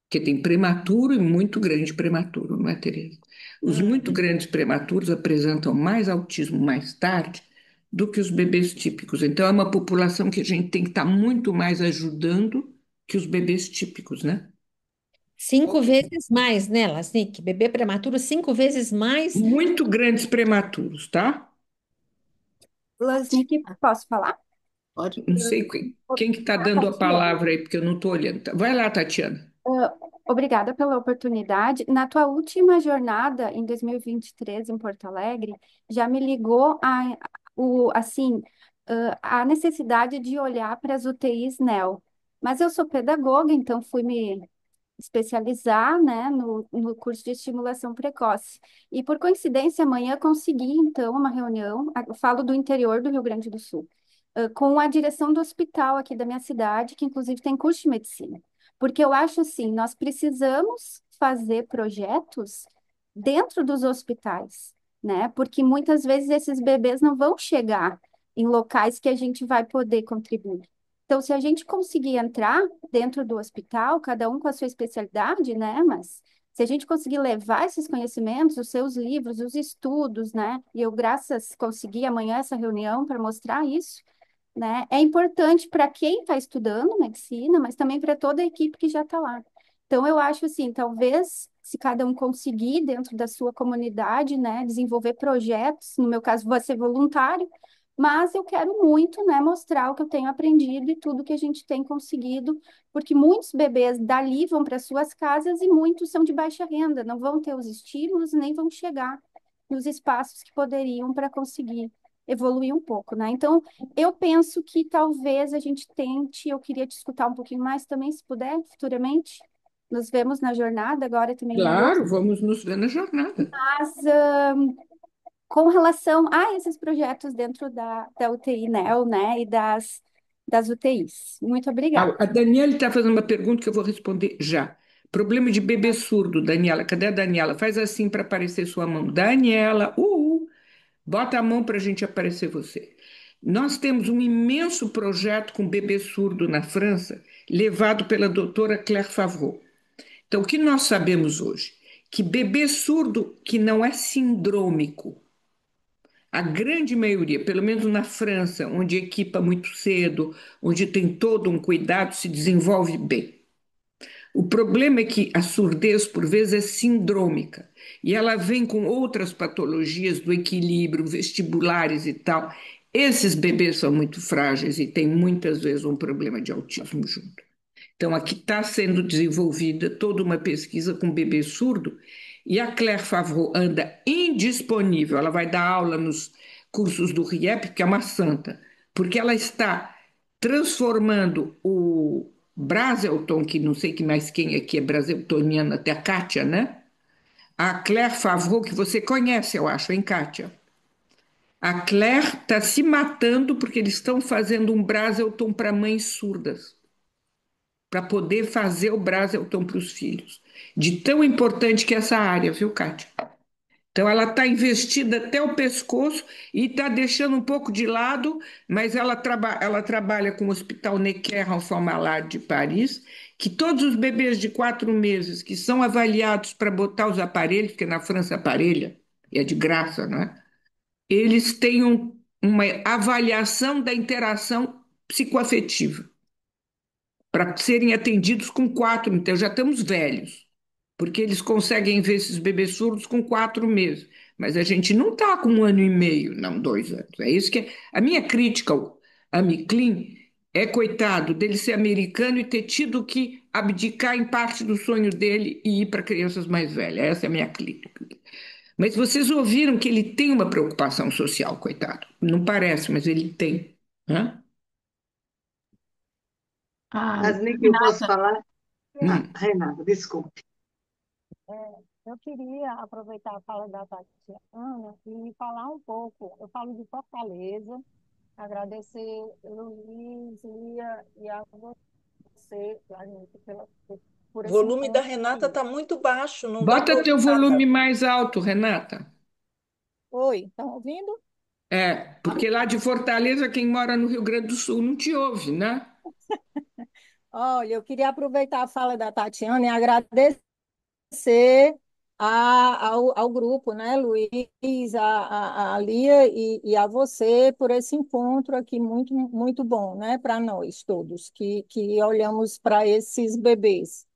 Porque tem prematuro e muito grande prematuro, não é, Tereza? Os muito grandes prematuros apresentam mais autismo mais tarde do que os bebês típicos. Então, é uma população que a gente tem que estar muito mais ajudando que os bebês típicos, né? 5 vezes mais, né, Lasnik? Bebê prematuro, 5 vezes mais. Muito grandes prematuros, tá? Lasnik, posso falar? Pode. Não sei quem que está dando a Tatiana. palavra aí, porque eu não estou olhando. Vai lá, Tatiana. Obrigada pela oportunidade. Na tua última jornada, em 2023, em Porto Alegre, já me ligou a necessidade de olhar para as UTIs NEO. Mas eu sou pedagoga, então fui me especializar, né, no curso de estimulação precoce. E, por coincidência, amanhã consegui, então, uma reunião, eu falo do interior do Rio Grande do Sul, com a direção do hospital aqui da minha cidade, que inclusive tem curso de medicina. Porque eu acho assim, nós precisamos fazer projetos dentro dos hospitais, né? Porque muitas vezes esses bebês não vão chegar em locais que a gente vai poder contribuir. Então, se a gente conseguir entrar dentro do hospital, cada um com a sua especialidade, né? Mas se a gente conseguir levar esses conhecimentos, os seus livros, os estudos, né? E eu, graças, consegui amanhã essa reunião para mostrar isso, né? É importante para quem está estudando medicina, mas também para toda a equipe que já está lá. Então, eu acho assim, talvez se cada um conseguir dentro da sua comunidade, né, desenvolver projetos, no meu caso, vou ser voluntário, mas eu quero muito, né, mostrar o que eu tenho aprendido e tudo que a gente tem conseguido, porque muitos bebês dali vão para suas casas e muitos são de baixa renda, não vão ter os estímulos nem vão chegar nos espaços que poderiam para conseguir evoluir um pouco, né? Então, eu penso que talvez a gente tente, eu queria te escutar um pouquinho mais também, se puder, futuramente. Nos vemos na jornada agora também em agosto. Claro, vamos nos ver na jornada. Mas com relação a esses projetos dentro da UTI NEO, né, e das UTIs. Muito obrigada. A Daniela está fazendo uma pergunta que eu vou responder já. Problema de bebê surdo, Daniela. Cadê a Daniela? Faz assim para aparecer sua mão. Daniela, bota a mão para a gente aparecer você. Nós temos um imenso projeto com bebê surdo na França, levado pela doutora Claire Favreau. Então, o que nós sabemos hoje? Que bebê surdo que não é sindrômico, a grande maioria, pelo menos na França, onde equipa muito cedo, onde tem todo um cuidado, se desenvolve bem. O problema é que a surdez, por vezes, é sindrômica e ela vem com outras patologias do equilíbrio, vestibulares e tal. Esses bebês são muito frágeis e têm muitas vezes um problema de autismo junto. Então, aqui está sendo desenvolvida toda uma pesquisa com bebê surdo e a Claire Favreau anda indisponível. Ela vai dar aula nos cursos do RIEP, que é uma santa, porque ela está transformando o Braselton, que não sei que mais quem aqui é braseltoniana, até a Kátia, né? A Claire Favreau, que você conhece, eu acho, hein, Kátia? A Claire está se matando porque eles estão fazendo um Braselton para mães surdas para poder fazer o Braselton para os filhos. De tão importante que é essa área, viu, Kátia? Então, ela está investida até o pescoço e está deixando um pouco de lado, mas ela trabalha com o Hospital Necker Enfants Malades de Paris, que todos os bebês de 4 meses que são avaliados para botar os aparelhos, porque na França aparelha, e é de graça, não é? Eles têm uma avaliação da interação psicoafetiva, para serem atendidos com 4, então já estamos velhos, porque eles conseguem ver esses bebês surdos com 4 meses, mas a gente não está com 1 ano e meio, não, 2 anos. É isso que a minha crítica ao Amiclin é, coitado, dele ser americano e ter tido que abdicar em parte do sonho dele e ir para crianças mais velhas. Essa é a minha crítica. Mas vocês ouviram que ele tem uma preocupação social, coitado. Não parece, mas ele tem. Hã? Asnick, eu posso Renata, falar? Hum. Renata, desculpe. Eu queria aproveitar a fala da Tatiana e falar um pouco. Eu falo de Fortaleza, agradecer Luiz, Lia e a você, Clarice, por O esse volume da encontro Renata aqui. está muito baixo, não dá para Bota ouvir teu volume nada. mais alto, Renata. Oi, estão ouvindo? É, porque lá de Fortaleza, quem mora no Rio Grande do Sul não te ouve, né? Olha, eu queria aproveitar a fala da Tatiana e agradecer ao grupo, né, Luiz, a Lia e a você por esse encontro aqui muito, muito bom, né, para nós todos que olhamos para esses bebês.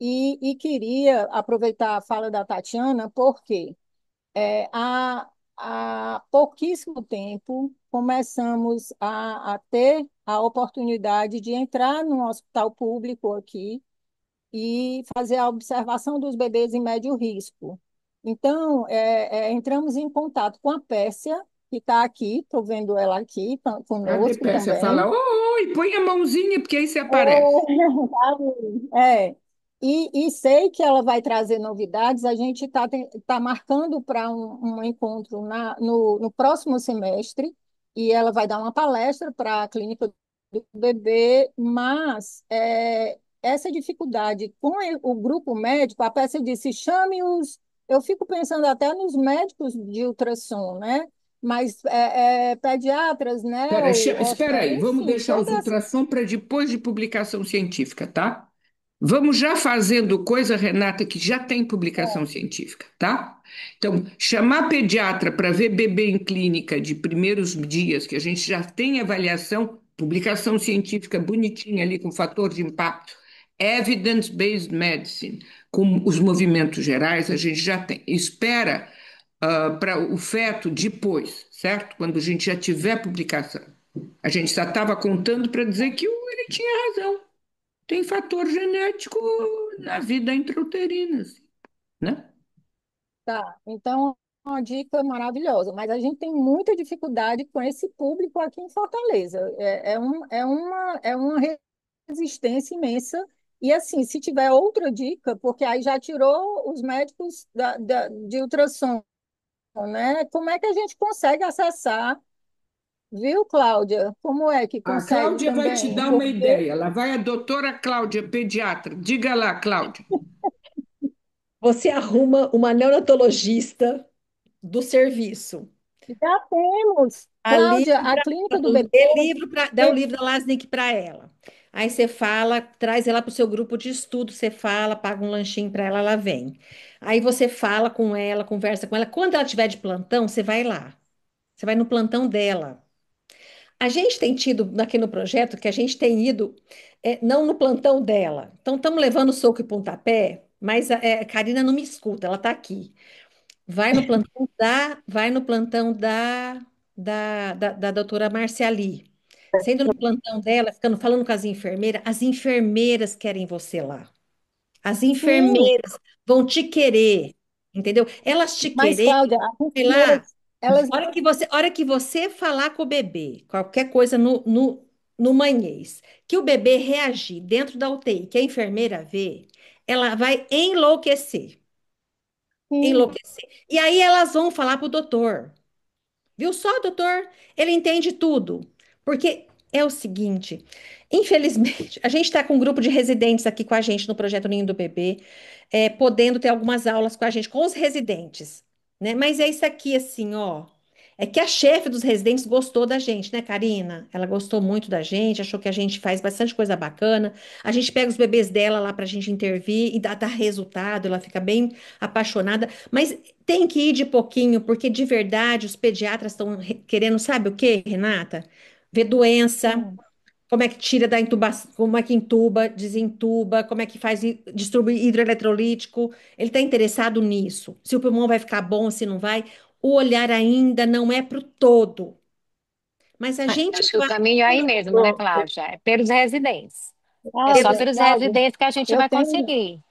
E queria aproveitar a fala da Tatiana, porque há pouquíssimo tempo começamos a ter a oportunidade de entrar no hospital público aqui e fazer a observação dos bebês em médio risco. Então, entramos em contato com a Pérsia, que está aqui, estou vendo ela aqui Cadê conosco pé? Você fala, também. oi, põe a mãozinha, porque aí você aparece. É, tá bem. E sei que ela vai trazer novidades. A gente tá marcando para um encontro no próximo semestre, e ela vai dar uma palestra para a clínica do bebê, mas essa dificuldade com o grupo médico, a peça disse, chame-os. Eu fico pensando até nos médicos de ultrassom, né? Mas pediatras, né? Espera aí, vamos Enfim, deixar os toda essa. ultrassom para depois de publicação científica, tá? Vamos já fazendo coisa, Renata, que já tem publicação científica, tá? Então, chamar pediatra para ver bebê em clínica de primeiros dias, que a gente já tem avaliação, publicação científica bonitinha ali com fator de impacto, evidence-based medicine, com os movimentos gerais, a gente já tem. Espera para o feto depois, certo? Quando a gente já tiver publicação. A gente só estava contando para dizer que ele tinha razão. Tem fator genético na vida intrauterina, assim, né? Tá, então é uma dica maravilhosa, mas a gente tem muita dificuldade com esse público aqui em Fortaleza. É uma resistência imensa. E assim, se tiver outra dica, porque aí já tirou os médicos de ultrassom, né? Como é que a gente consegue acessar, viu, Cláudia? Como é que A consegue Cláudia vai te também? dar uma Porque ideia. Lá vai a doutora Cláudia, pediatra. Diga lá, Cláudia. Você arruma uma neonatologista do serviço. já temos, Ali, Cláudia, a clínica do bebê. dá o livro da Lasnik para ela. Aí você fala, traz ela para o seu grupo de estudo, você fala, paga um lanchinho para ela, ela vem. Aí você fala com ela, conversa com ela. Quando ela tiver de plantão, você vai lá. Você vai no plantão dela. A gente tem tido aqui no projeto que a gente tem ido, não no plantão dela. Então, estamos levando soco e pontapé, mas a Karina não me escuta, ela está aqui. Vai no plantão da doutora Marciali. Sendo no plantão dela, ficando falando com as enfermeiras querem você lá. As Sim, enfermeiras vão te querer, entendeu? Elas te mas, querer, Cláudia, as sei lá. enfermeiras, elas. Hora que você falar com o bebê, qualquer coisa no manhês, que o bebê reagir dentro da UTI, que a enfermeira vê, ela vai enlouquecer. Sim, Enlouquecer. E aí elas vão falar para o doutor. Viu só, doutor? Ele entende tudo. Porque é o seguinte, infelizmente, a gente está com um grupo de residentes aqui com a gente no projeto Ninho do Bebê, podendo ter algumas aulas com a gente, com os residentes, né? Mas é isso aqui, assim, ó. É que a chefe dos residentes gostou da gente, né, Karina? Ela gostou muito da gente, achou que a gente faz bastante coisa bacana. A gente pega os bebês dela lá para a gente intervir e dá resultado, ela fica bem apaixonada. Mas tem que ir de pouquinho, porque de verdade os pediatras estão querendo, sabe o quê, Renata? Ver doença, Sim. como é que tira da intubação, como é que intuba, desentuba, como é que faz distúrbio hidroeletrolítico. Ele está interessado nisso. Se o pulmão vai ficar bom, se não vai. O olhar ainda não é para o todo. Mas a gente Acho que o vai. caminho é aí mesmo, né, Cláudia? É pelos residentes. É só Cláudia, pelos Cláudia, residentes que a gente eu vai tenho. conseguir.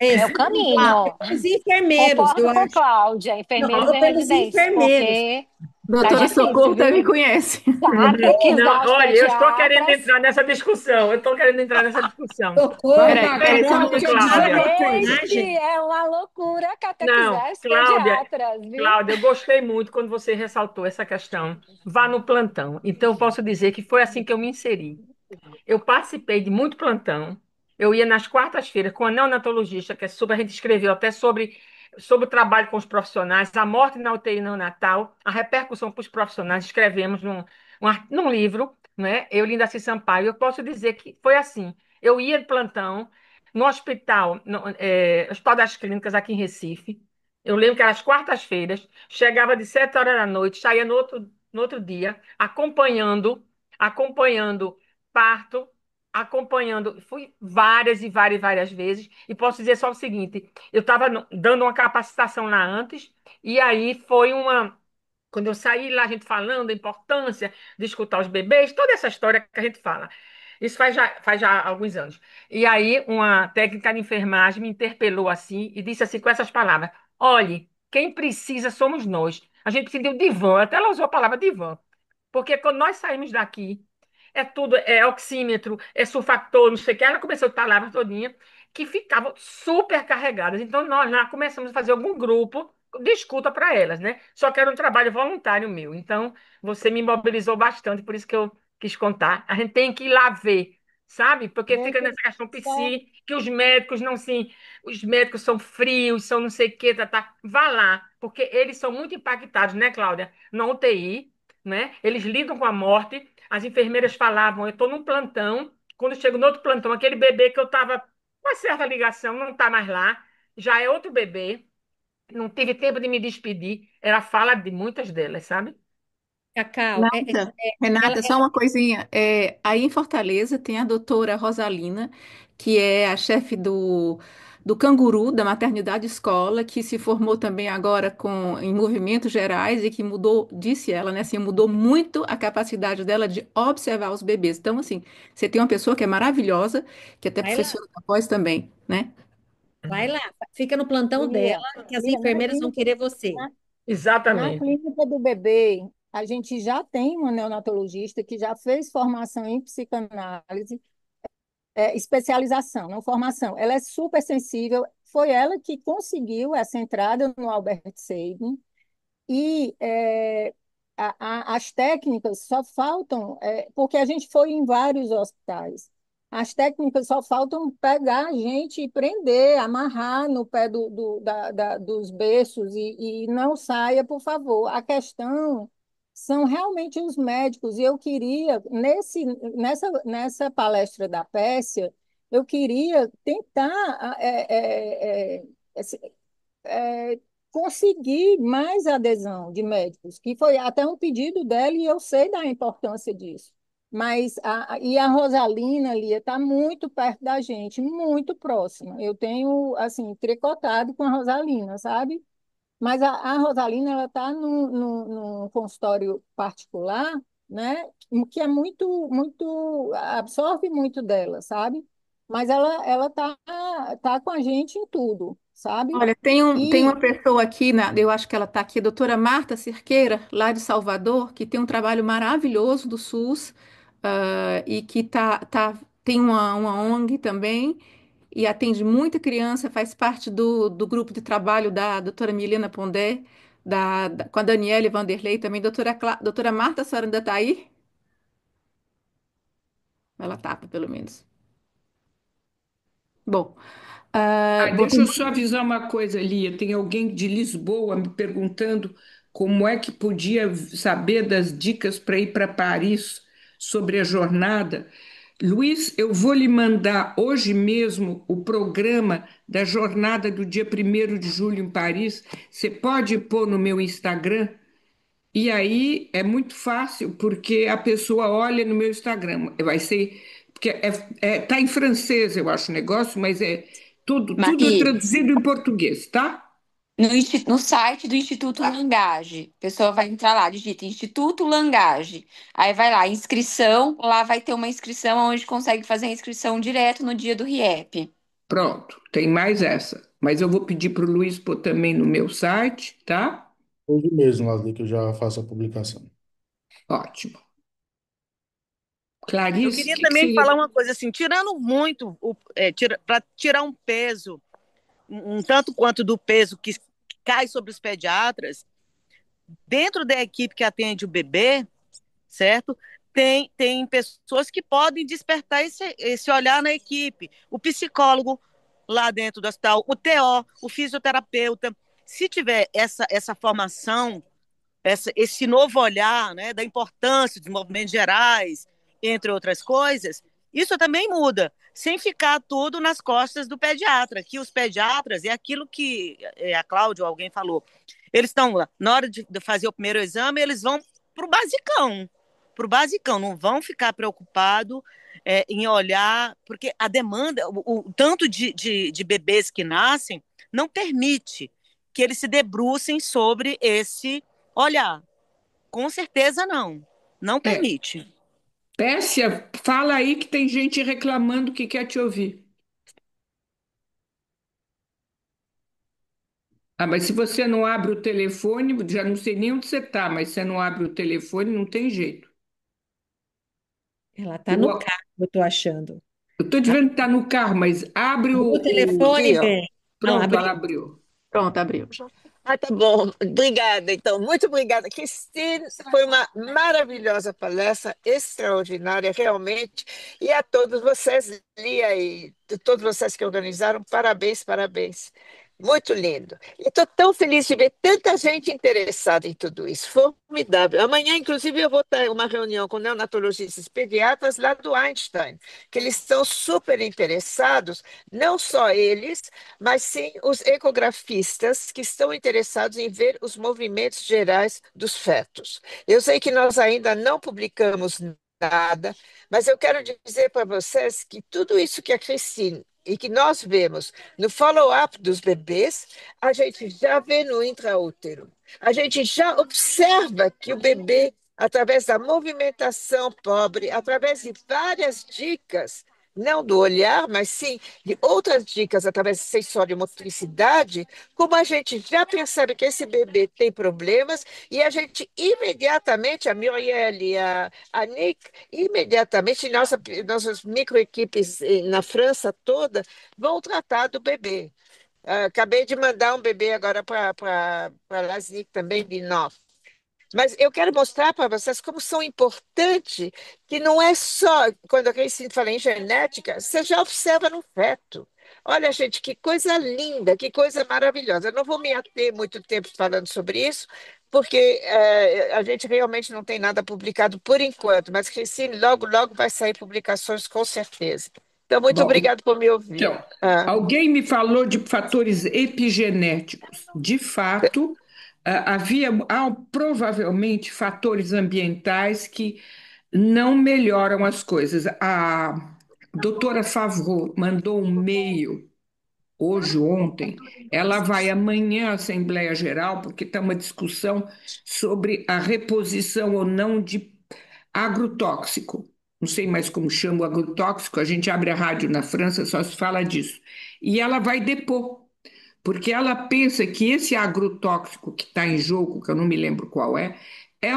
É o caminho, Exatamente. ó. Os enfermeiros, eu Concordo com acho. Cláudia, Não, enfermeiros e pelos residentes, enfermeiros. porque tá Doutora difícil, Socorro também viu? conhece. Tá, tem que Não, usar os olha, eu estou querendo pediatras. entrar nessa discussão. Eu estou querendo entrar nessa discussão. Socorro, Gostei Peraí, só um muito, Marcão, minutinho. fala Cláudia. uma Gente, coragem. é uma loucura Não, catequizar os Cláudia, pediatras, viu? Cláudia, eu gostei muito quando você ressaltou essa questão. Vá no plantão. Então, eu posso dizer que foi assim que eu me inseri. Eu participei de muito plantão. Eu ia nas quartas-feiras com a neonatologista, que é sobre, a gente escreveu até sobre o trabalho com os profissionais, a morte na UTI neonatal, a repercussão para os profissionais. Escrevemos num livro, né? Eu, Linda Assis Sampaio. Eu posso dizer que foi assim. Eu ia de plantão no hospital, Hospital das Clínicas, aqui em Recife. Eu lembro que era às quartas-feiras, chegava de 7 horas da noite, saía no outro dia, acompanhando parto, acompanhando, fui várias e várias e várias vezes, e posso dizer só o seguinte, eu estava dando uma capacitação lá antes, e aí foi quando eu saí lá, a gente falando da importância de escutar os bebês, toda essa história que a gente fala. Isso faz já alguns anos. E aí, uma técnica de enfermagem me interpelou assim e disse assim, com essas palavras: olhe, quem precisa somos nós. A gente precisa de um divã. Até ela usou a palavra divã. Porque quando nós saímos daqui, é tudo, é oxímetro, é sulfator, não sei o que. Ela começou a palavras todinha que ficavam super carregadas. Então, nós já começamos a fazer algum grupo de escuta para elas, né? Só que era um trabalho voluntário meu. Então, você me mobilizou bastante, por isso que eu quis contar. A gente tem que ir lá ver, sabe? Porque fica Gente, nessa questão só, psi, que os médicos não se. Os médicos são frios, são não sei o quê, tá. Vá lá, porque eles são muito impactados, né, Cláudia? Na UTI, né? Eles lidam com a morte. As enfermeiras falavam, eu estou num plantão, quando chego no outro plantão, aquele bebê que eu estava com uma certa ligação, não está mais lá, já é outro bebê, não tive tempo de me despedir, era a fala de muitas delas, sabe? Cacau, Renata, ela, Renata, só uma coisinha. Aí em Fortaleza tem a doutora Rosalina, que é a chefe do Canguru, da Maternidade Escola, que se formou também agora em movimentos gerais e que mudou, disse ela, né, assim, mudou muito a capacidade dela de observar os bebês. Então, assim, você tem uma pessoa que é maravilhosa, que é até vai lá, professora da pós também, né? vai lá, fica no plantão dela, Lia, que as Lia, enfermeiras vão querer você. na, na Exatamente. clínica do bebê, a gente já tem uma neonatologista que já fez formação em psicanálise, especialização, não formação. Ela é super sensível. Foi ela que conseguiu essa entrada no Albert Sabin. E as técnicas só faltam, porque a gente foi em vários hospitais. As técnicas só faltam pegar a gente e prender, amarrar no pé dos berços e não saia, por favor. A questão são realmente os médicos. E eu queria, nessa palestra da Pérsia, eu queria tentar é, conseguir mais adesão de médicos, que foi até um pedido dela e eu sei da importância disso. Mas e a Rosalina ali está muito perto da gente, muito próxima. Eu tenho assim tricotado com a Rosalina, sabe? Mas a Rosalina ela está num consultório particular, né? Que é muito absorve muito dela, sabe? Mas ela tá com a gente em tudo, sabe? Olha, tem uma E pessoa aqui, eu acho que ela está aqui, a doutora Marta Cerqueira, lá de Salvador, que tem um trabalho maravilhoso do SUS, e que tem uma ONG também, e atende muita criança, faz parte do grupo de trabalho da doutora Milena Pondé, com a Daniele Vanderlei também. Doutora Marta, a senhora ainda está aí? Ela estava, pelo menos. Bom, Ah, bom, deixa eu só avisar uma coisa, Lia. Tem alguém de Lisboa me perguntando como é que podia saber das dicas para ir para Paris sobre a jornada. Luiz, eu vou lhe mandar hoje mesmo o programa da jornada do dia 1º de julho em Paris. Você pode pôr no meu Instagram? E aí é muito fácil, porque a pessoa olha no meu Instagram. Vai ser. Porque tá em francês, eu acho, o negócio, mas tudo é Marie, traduzido em português, tá? no site do Instituto Langage, a pessoa vai entrar lá, digita Instituto Langage, aí vai lá, inscrição, lá vai ter uma inscrição onde consegue fazer a inscrição direto no dia do RIEP. Pronto, tem mais essa. Mas eu vou pedir para o Luiz pôr também no meu site, tá? Hoje mesmo, Lasli, que eu já faço a publicação. Ótimo. Eu Clarice, o queria que que também você falar ia... uma coisa assim, tirando muito, para tirar um peso, um tanto quanto do peso que cai sobre os pediatras, dentro da equipe que atende o bebê, certo? Tem pessoas que podem despertar esse olhar na equipe. O psicólogo lá dentro do hospital, o TO, o fisioterapeuta. Se tiver essa formação, esse novo olhar, né, da importância dos movimentos gerais, entre outras coisas, isso também muda, sem ficar tudo nas costas do pediatra, que os pediatras, é aquilo que a Cláudia ou alguém falou, eles estão lá, na hora de fazer o primeiro exame, eles vão para o basicão, não vão ficar preocupados em olhar, porque a demanda, o tanto de bebês que nascem, não permite que eles se debrucem sobre esse olhar. Com certeza não. Não É, permite. Pérsia, fala aí que tem gente reclamando que quer te ouvir. Ah, mas se você não abre o telefone, já não sei nem onde você está, mas se você não abre o telefone, não tem jeito. Ela tá no O- carro, eu tô achando. eu estou dizendo que está no carro, mas abre O telefone, Aqui, ó. bem. Não, Pronto, ela abriu. abriu. Pronto, abriu. Ah, tá bom. Obrigada, então. Muito obrigada, Cristina. Foi uma maravilhosa palestra, extraordinária, realmente. E a todos vocês, Lia e todos vocês que organizaram, parabéns, parabéns. Muito lindo. E estou tão feliz de ver tanta gente interessada em tudo isso. Formidável. Amanhã, inclusive, eu vou ter uma reunião com neonatologistas pediatras lá do Einstein, que eles estão super interessados, não só eles, mas sim os ecografistas que estão interessados em ver os movimentos gerais dos fetos. Eu sei que nós ainda não publicamos nada, mas eu quero dizer para vocês que tudo isso que a Cristina e que nós vemos no follow-up dos bebês, a gente já vê no intraútero. A gente já observa que o bebê, através da movimentação pobre, através de várias dicas, não do olhar, mas sim de outras dicas através de sensorimotricidade, como a gente já percebe que esse bebê tem problemas e a gente imediatamente, a Muriel a Nick, imediatamente, nossas microequipes na França toda vão tratar do bebê. Acabei de mandar um bebê agora para Lasnik também, de 9. Mas eu quero mostrar para vocês como são importantes, que não é só, quando a Cristina fala em genética, você já observa no feto. Olha, gente, que coisa linda, que coisa maravilhosa. Eu não vou me ater muito tempo falando sobre isso, porque a gente realmente não tem nada publicado por enquanto, mas Cristina, logo, logo vai sair publicações com certeza. Então, muito Bom, obrigado por me ouvir. então, alguém me falou de fatores epigenéticos. De fato, há provavelmente fatores ambientais que não melhoram as coisas. A doutora Favreau mandou um e-mail hoje, ontem. Ela vai amanhã à Assembleia Geral, porque está uma discussão sobre a reposição ou não de agrotóxico. Não sei mais como chama o agrotóxico, a gente abre a rádio na França, só se fala disso. E ela vai depor, porque ela pensa que esse agrotóxico que está em jogo, que eu não me lembro qual é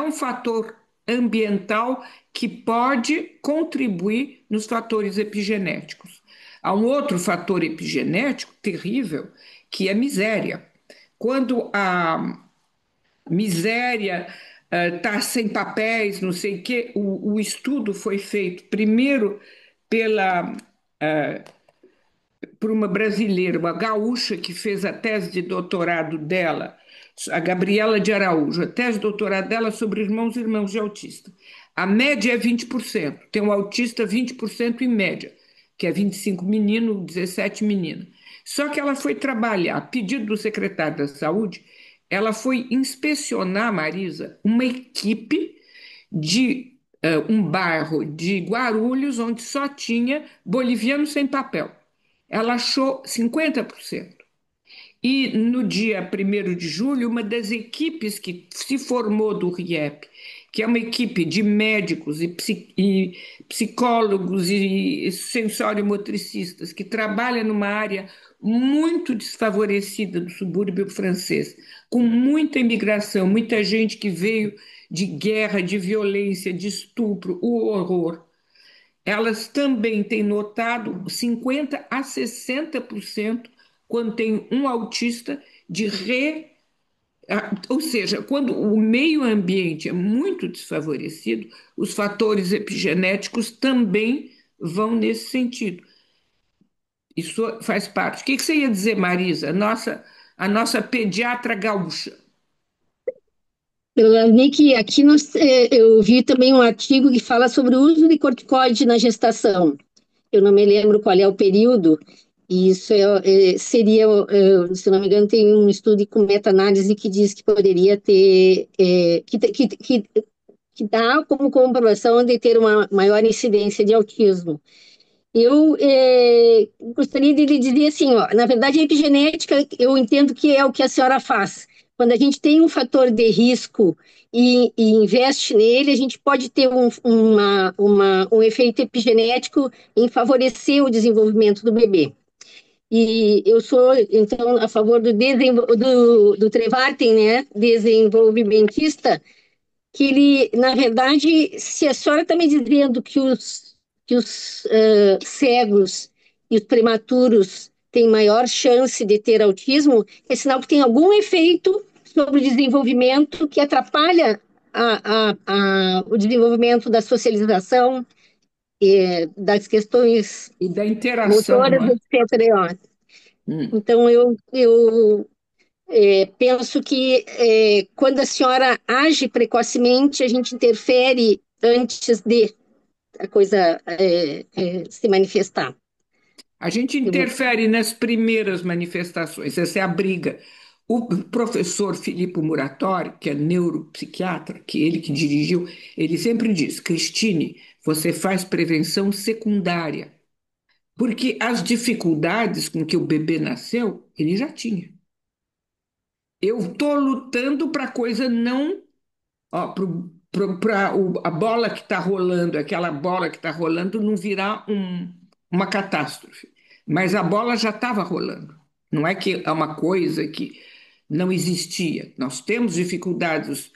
um fator ambiental que pode contribuir nos fatores epigenéticos. Há um outro fator epigenético terrível, que é miséria. Quando a miséria está sem papéis, não sei o quê, o estudo foi feito primeiro pela por uma brasileira, uma gaúcha que fez a tese de doutorado dela, a Gabriela de Araújo, a tese de doutorado dela sobre irmãos e irmãos de autista. A média é 20%, tem um autista 20% em média, que é 25 menino, 17 menina. Só que ela foi trabalhar, a pedido do secretário da Saúde, ela foi inspecionar, Marisa, uma equipe de um bairro de Guarulhos, onde só tinha boliviano sem papel. Ela achou 50%. E no dia 1º de julho, uma das equipes que se formou do RIEP, que é uma equipe de médicos e psicólogos e sensório-motricistas, que trabalha numa área muito desfavorecida do subúrbio francês, com muita imigração, muita gente que veio de guerra, de violência, de estupro, o horror. Elas também têm notado 50 a 60% quando tem um autista de ou seja, quando o meio ambiente é muito desfavorecido, os fatores epigenéticos também vão nesse sentido. Isso faz parte. O que você ia dizer, Marisa? A nossa pediatra gaúcha. Nick, aqui eu vi também um artigo que fala sobre o uso de corticoide na gestação. Eu não me lembro qual é o período, e isso seria, se não me engano, tem um estudo com meta-análise que diz que poderia ter, que dá como comprovação de ter uma maior incidência de autismo. Eu gostaria de lhe dizer assim, ó, na verdade, a epigenética, eu entendo que é o que a senhora faz. Quando a gente tem um fator de risco e investe nele, a gente pode ter um efeito epigenético em favorecer o desenvolvimento do bebê. E eu sou, então, a favor do Trevarten, né, desenvolvimentista, que ele, na verdade, se a senhora está me dizendo que os cegos e os prematuros têm maior chance de ter autismo, é sinal que tem algum efeito sobre o desenvolvimento que atrapalha o desenvolvimento da socialização, das questões e da interação, motoras, não é? etc. Então, eu penso que quando a senhora age precocemente, a gente interfere antes de a coisa se manifestar. A gente interfere nas primeiras manifestações, essa é a briga. O professor Filippo Muratori, que é neuropsiquiatra, que ele que dirigiu, ele sempre diz: Cristine, você faz prevenção secundária, porque as dificuldades com que o bebê nasceu, ele já tinha. Eu estou lutando para a coisa não. Ó, a bola que está rolando, aquela bola que está rolando, não virar uma catástrofe. Mas a bola já estava rolando. Não é que é uma coisa que não existia. Nós temos dificuldades.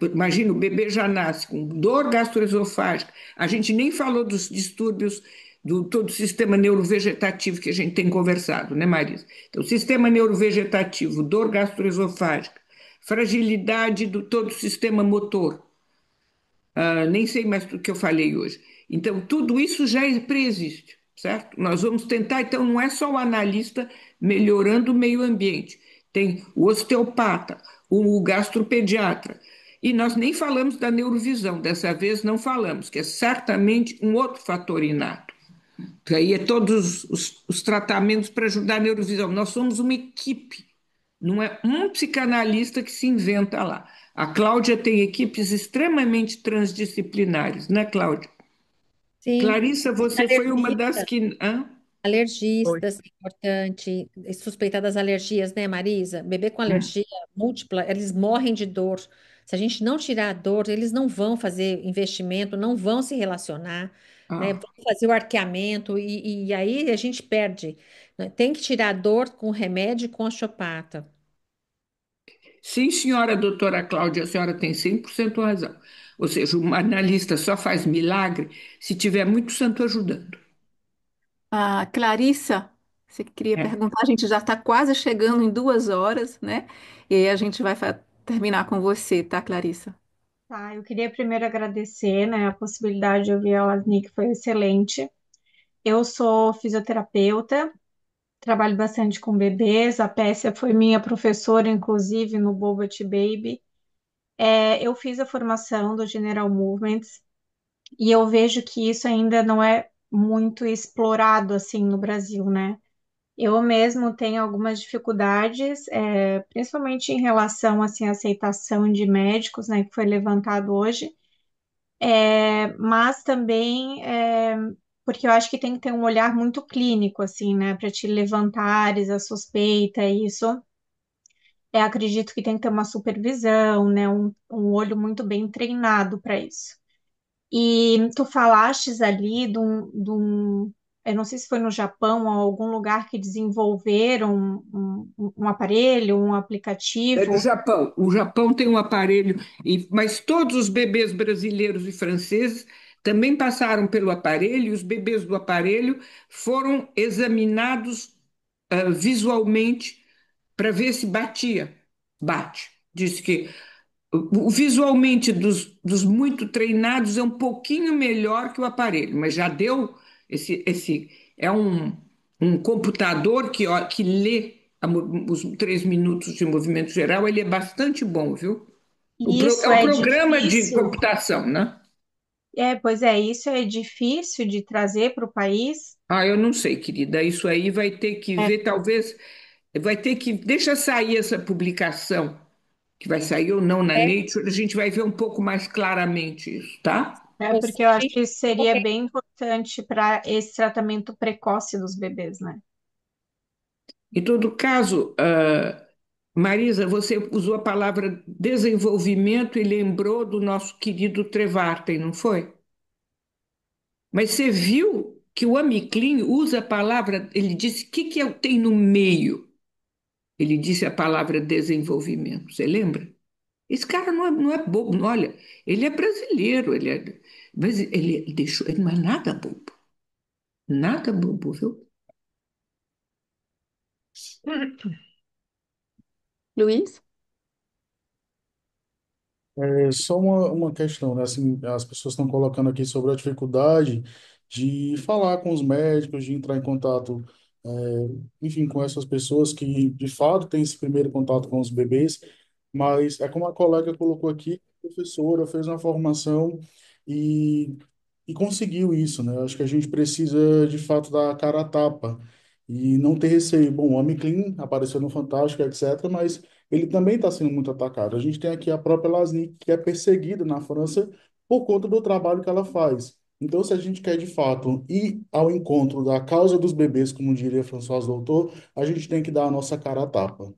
Imagina, o bebê já nasce com dor gastroesofágica. A gente nem falou dos distúrbios do todo o sistema neurovegetativo que a gente tem conversado, né, Marisa? Então, sistema neurovegetativo, dor gastroesofágica, fragilidade do todo o sistema motor. Nem sei mais do que eu falei hoje. Então, tudo isso já preexiste, certo? Nós vamos tentar, então, não é só o analista melhorando o meio ambiente, tem o osteopata, o gastropediatra, e nós nem falamos da neurovisão, dessa vez não falamos, que é certamente um outro fator inato. Que aí é todos os tratamentos para ajudar a neurovisão. Nós somos uma equipe, não é um psicanalista que se inventa lá. A Cláudia tem equipes extremamente transdisciplinares, né, Cláudia? Sim. Clarissa, você foi uma das que. Alergistas, é importante, suspeitar das alergias, né, Marisa? Bebê com alergia múltipla, eles morrem de dor. Se a gente não tirar a dor, eles não vão fazer investimento, não vão se relacionar, né? Vão fazer o arqueamento e aí a gente perde, né? Tem que tirar a dor com remédio e com osteopata. Sim, senhora doutora Cláudia, a senhora tem 100% razão. Ou seja, um analista só faz milagre se tiver muito santo ajudando. Clarissa, você queria É. perguntar? A gente já está quase chegando em 2 horas, né? E aí a gente vai terminar com você, tá, Clarissa? Tá, eu queria primeiro agradecer, né, a possibilidade de ouvir a Nick foi excelente. Eu sou fisioterapeuta trabalho bastante com bebês. A Pessia foi minha professora, inclusive, no Boba Tea Baby. Eu fiz a formação do General Movements e eu vejo que isso ainda não é muito explorado assim no Brasil, né? Eu mesmo tenho algumas dificuldades, principalmente em relação assim, à aceitação de médicos, né, que foi levantado hoje, mas também porque eu acho que tem que ter um olhar muito clínico, assim, né, para te levantares a suspeita, isso. Acredito que tem que ter uma supervisão, né, um olho muito bem treinado para isso. E tu falastes ali eu não sei se foi no Japão ou algum lugar que desenvolveram um aparelho, um É do aplicativo. Japão. O Japão tem um aparelho, mas todos os bebês brasileiros e franceses também passaram pelo aparelho, e os bebês do aparelho foram examinados visualmente para ver se batia. Bate. Diz que visualmente dos muito treinados é um pouquinho melhor que o aparelho, mas já deu esse é um computador que lê os 3 minutos de movimento geral, ele é bastante bom, viu? E É isso um é programa de difícil. computação, né? Pois é, isso é difícil de trazer para o país. Ah, eu não sei, querida. Isso aí vai ter que É, ver, talvez, vai ter que. Deixa sair essa publicação, que vai sair ou não na É, Nature, a gente vai ver um pouco mais claramente isso, tá? é porque eu acho que isso seria bem importante para esse tratamento precoce dos bebês, né? Em todo caso, Marisa, você usou a palavra desenvolvimento e lembrou do nosso querido Trevartem, não foi? Mas você viu que o Amiclin usa a palavra, ele disse, o que que tem no meio? Ele disse a palavra desenvolvimento, você lembra? Esse cara não é bobo, não, olha, ele é brasileiro, mas ele deixou, ele não é nada bobo, viu? Luiz? É só uma questão, né? Assim, as pessoas estão colocando aqui sobre a dificuldade de falar com os médicos, de entrar em contato, é, enfim, com essas pessoas que de fato têm esse primeiro contato com os bebês, mas é como a colega colocou aqui, a professora fez uma formação e, e conseguiu isso, né? Acho que a gente precisa de fato dar a cara a tapa e não ter receio. Bom, o Amiclin apareceu no Fantástico, etc., mas ele também está sendo muito atacado. A gente tem aqui a própria Lasnik, que é perseguida na França por conta do trabalho que ela faz. Então, se a gente quer de fato ir ao encontro da causa dos bebês, como diria François Doutor, a gente tem que dar a nossa cara a tapa.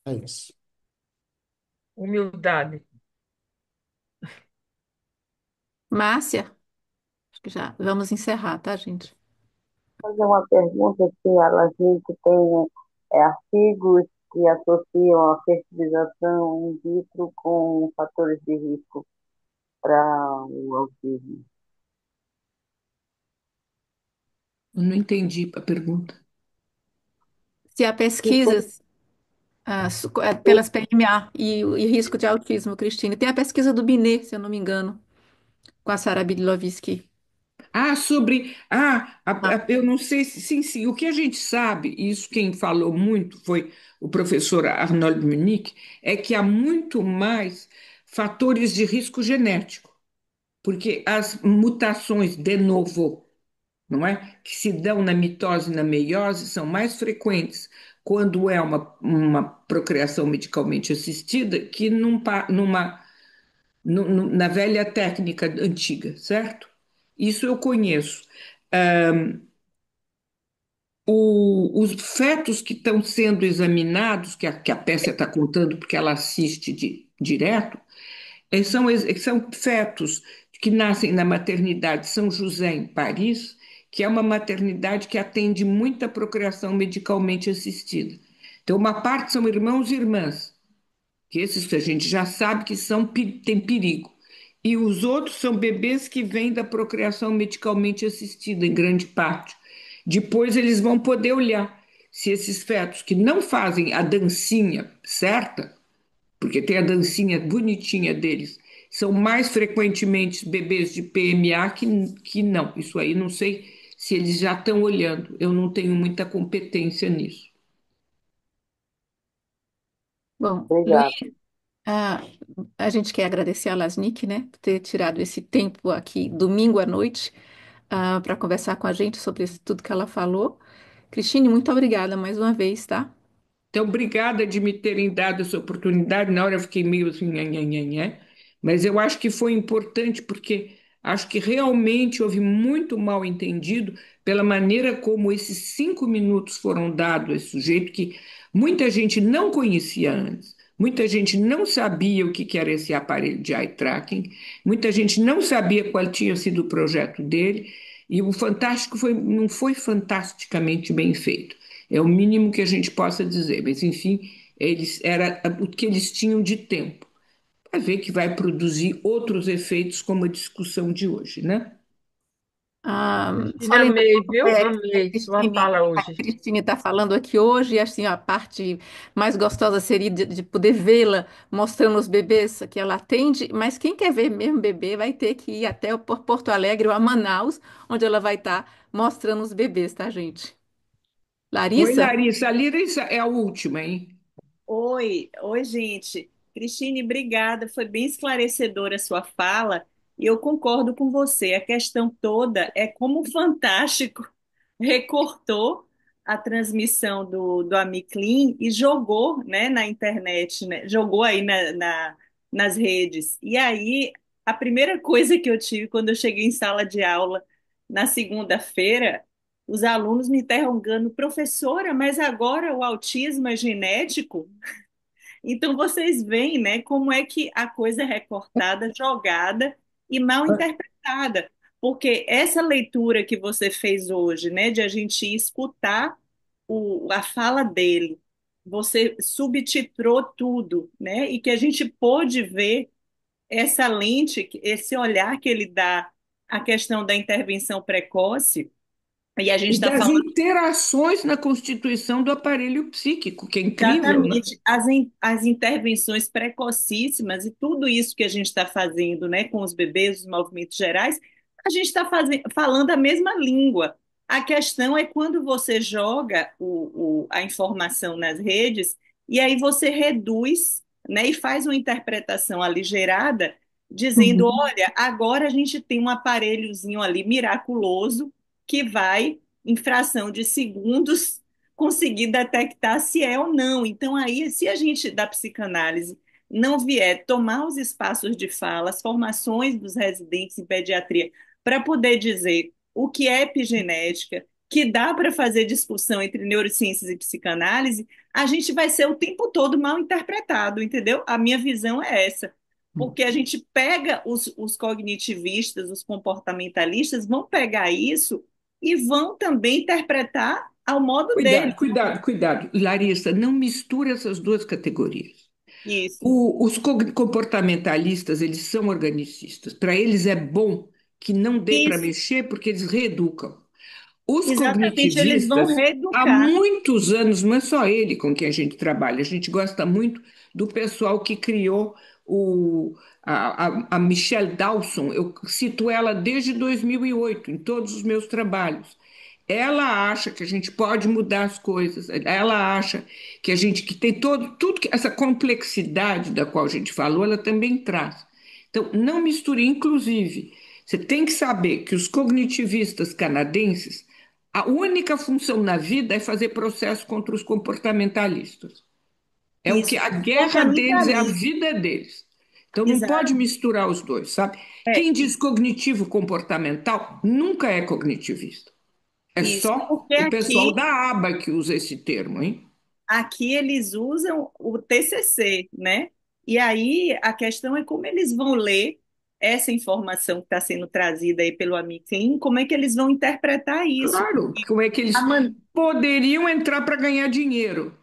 É isso. Humildade. Márcia? Acho que já vamos encerrar, tá, gente? Fazer uma pergunta se elas dizem que tem artigos que associam a fertilização in vitro com fatores de risco para o autismo. Eu não entendi a pergunta. Se há pesquisas pelas PMA e risco de autismo, Cristine. Tem a pesquisa do Binet, se eu não me engano, com a Sara Bidlovski. Eu não sei se, sim, sim, o que a gente sabe, e isso quem falou muito foi o professor Arnold Munique, é que há muito mais fatores de risco genético, porque as mutações de novo, não é? Que se dão na mitose e na meiose são mais frequentes quando é uma procriação medicalmente assistida que na velha técnica antiga, certo? Isso eu conheço. Os fetos que estão sendo examinados, que a Pécia está contando porque ela assiste direto, são fetos que nascem na maternidade São José, em Paris, que é uma maternidade que atende muita procriação medicalmente assistida. Então, uma parte são irmãos e irmãs, que esses que a gente já sabe que têm perigo. E os outros são bebês que vêm da procriação medicalmente assistida, em grande parte. Depois eles vão poder olhar se esses fetos que não fazem a dancinha certa, porque tem a dancinha bonitinha deles, são mais frequentemente bebês de PMA que não. Isso aí não sei se eles já estão olhando. Eu não tenho muita competência nisso. Bom, Obrigada. a, a gente quer agradecer a Lasnik, né, por ter tirado esse tempo aqui, domingo à noite, para conversar com a gente sobre tudo que ela falou. Cristine, muito obrigada mais uma vez, tá? Então, obrigada de me terem dado essa oportunidade. Na hora eu fiquei meio assim, nhanhanhanhé, mas eu acho que foi importante porque acho que realmente houve muito mal entendido pela maneira como esses 5 minutos foram dados a esse sujeito que muita gente não conhecia antes. Muita gente não sabia o que era esse aparelho de eye tracking, muita gente não sabia qual tinha sido o projeto dele, e o fantástico não foi fantasticamente bem feito. É o mínimo que a gente possa dizer, mas enfim, era o que eles tinham de tempo. Vai ver que vai produzir outros efeitos como a discussão de hoje, né? Só Cristina, lembrando amei, viu? que a Amei sua fala hoje. Cristine está falando aqui hoje, e assim, a parte mais gostosa seria de poder vê-la mostrando os bebês que ela atende, mas quem quer ver mesmo bebê vai ter que ir até o Porto Alegre ou a Manaus, onde ela vai estar mostrando os bebês, tá, gente? Oi, Larissa? Larissa. A Larissa é a última, hein? Oi, gente. Cristine, obrigada. Foi bem esclarecedora a sua fala e eu concordo com você. A questão toda é como o Fantástico recortou a transmissão do Amiclin e jogou, né, na internet, né? Jogou aí nas redes. E aí, a primeira coisa que eu tive quando eu cheguei em sala de aula na segunda-feira, os alunos me interrogando, professora, mas agora o autismo é genético? Então vocês veem, né, como é que a coisa é recortada, jogada e mal interpretada. Porque essa leitura que você fez hoje, né, de a gente escutar a fala dele, você subtitrou tudo, né, e que a gente pôde ver essa lente, esse olhar que ele dá à questão da intervenção precoce, e a gente E está das falando. interações na constituição do aparelho psíquico, que é incrível, né? Exatamente, as intervenções precocíssimas e tudo isso que a gente está fazendo, né, com os bebês, os movimentos gerais, a gente está falando a mesma língua. A questão é quando você joga a informação nas redes e aí você reduz, né, e faz uma interpretação aligerada, dizendo, Uhum. olha, agora a gente tem um aparelhozinho ali miraculoso que vai, em fração de segundos, conseguir detectar se é ou não. Então, aí, se a gente da psicanálise não vier tomar os espaços de fala, as formações dos residentes em pediatria, para poder dizer o que é epigenética, que dá para fazer discussão entre neurociências e psicanálise, a gente vai ser o tempo todo mal interpretado, entendeu? A minha visão é essa. Porque a gente pega os cognitivistas, os comportamentalistas, vão pegar isso e vão também interpretar ao modo Cuidado, deles. cuidado, cuidado. Larissa, não mistura essas duas categorias. Isso. Os comportamentalistas, eles são organicistas. Para eles é bom que não dê para Isso. mexer, porque eles reeducam. Os Exatamente, eles vão cognitivistas, há reeducar. muitos anos, não é só ele com quem a gente trabalha, a gente gosta muito do pessoal que criou a Michelle Dawson, eu cito ela desde 2008 em todos os meus trabalhos. Ela acha que a gente pode mudar as coisas, ela acha que a gente que tem tudo que essa complexidade da qual a gente falou, ela também traz. Então, não misture, inclusive, você tem que saber que os cognitivistas canadenses, a única função na vida é fazer processo contra os comportamentalistas. É o que Isso. a guerra deles é a Comportamentalismo. vida deles. Então não Exato. pode misturar os dois, sabe? É, Quem diz cognitivo comportamental nunca é cognitivista. É isso. só Porque o pessoal da aba que usa esse termo, hein? aqui eles usam o TCC, né? E aí a questão é como eles vão ler essa informação que está sendo trazida aí pelo Amiclin, como é que eles vão interpretar isso? Claro, Porque como é que a eles man- poderiam entrar para ganhar dinheiro?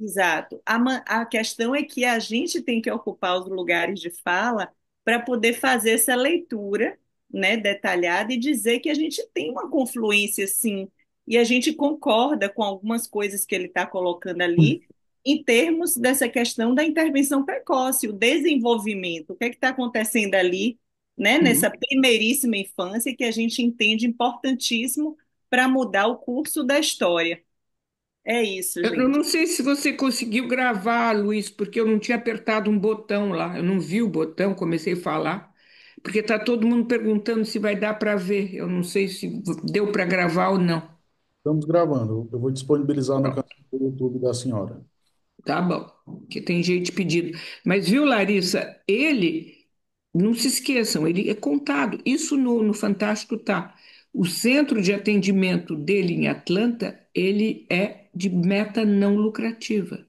Exato. A questão é que a gente tem que ocupar os lugares de fala para poder fazer essa leitura, né, detalhada e dizer que a gente tem uma confluência, sim, e a gente concorda com algumas coisas que ele está colocando ali, em termos dessa questão da intervenção precoce, o desenvolvimento, o que é que está acontecendo ali, né, nessa primeiríssima infância, que a gente entende importantíssimo para mudar o curso da história. É isso, Eu gente. não sei se você conseguiu gravar, Luiz, porque eu não tinha apertado um botão lá. Eu não vi o botão, comecei a falar. Porque está todo mundo perguntando se vai dar para ver. Eu não sei se deu para gravar ou não. Estamos gravando. Eu vou disponibilizar no canal do YouTube da senhora. Tá bom, que tem gente pedindo. Mas viu, Larissa, ele, não se esqueçam, ele é contado. Isso no Fantástico tá. O centro de atendimento dele em Atlanta, ele é de meta não lucrativa.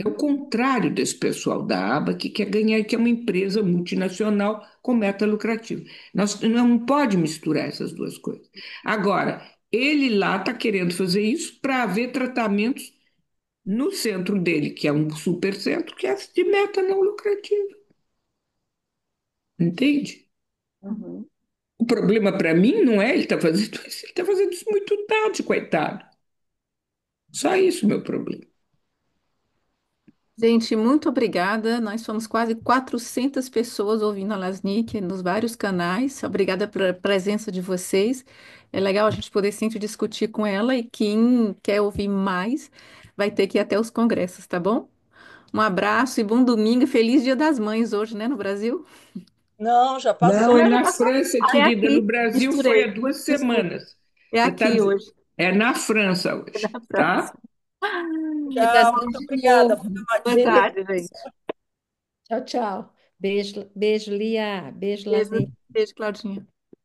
É o Uhum. contrário desse pessoal da aba que quer ganhar, que é uma empresa multinacional com meta lucrativa. Nós não pode misturar essas duas coisas. Agora, ele lá está querendo fazer isso para haver tratamentos no centro dele, que é um supercentro, que é de meta não lucrativa. Entende? Uhum. O problema para mim não é ele estar fazendo isso, ele está fazendo isso muito tarde, coitado. Só isso meu problema. Gente, muito obrigada. Nós fomos quase 400 pessoas ouvindo a Lasnik nos vários canais. Obrigada pela presença de vocês. É legal a gente poder sempre discutir com ela e quem quer ouvir mais vai ter que ir até os congressos, tá bom? Um abraço e bom domingo e feliz Dia das Mães hoje, né, no Brasil? Não, já Não, passou. é Ah, já na passou? França, Ah, é querida. No aqui. Brasil foi há Misturei. 2 semanas. Desculpa. É Você tá aqui dizendo, hoje. é na França É na hoje, França. tá? Dia das Tchau, Mães muito de obrigada. Foi novo. uma Boa Beijo. tarde, gente. Tchau, tchau. Beijo, beijo, Lia. Beijo, Beijo, Lasni. beijo, Claudinha.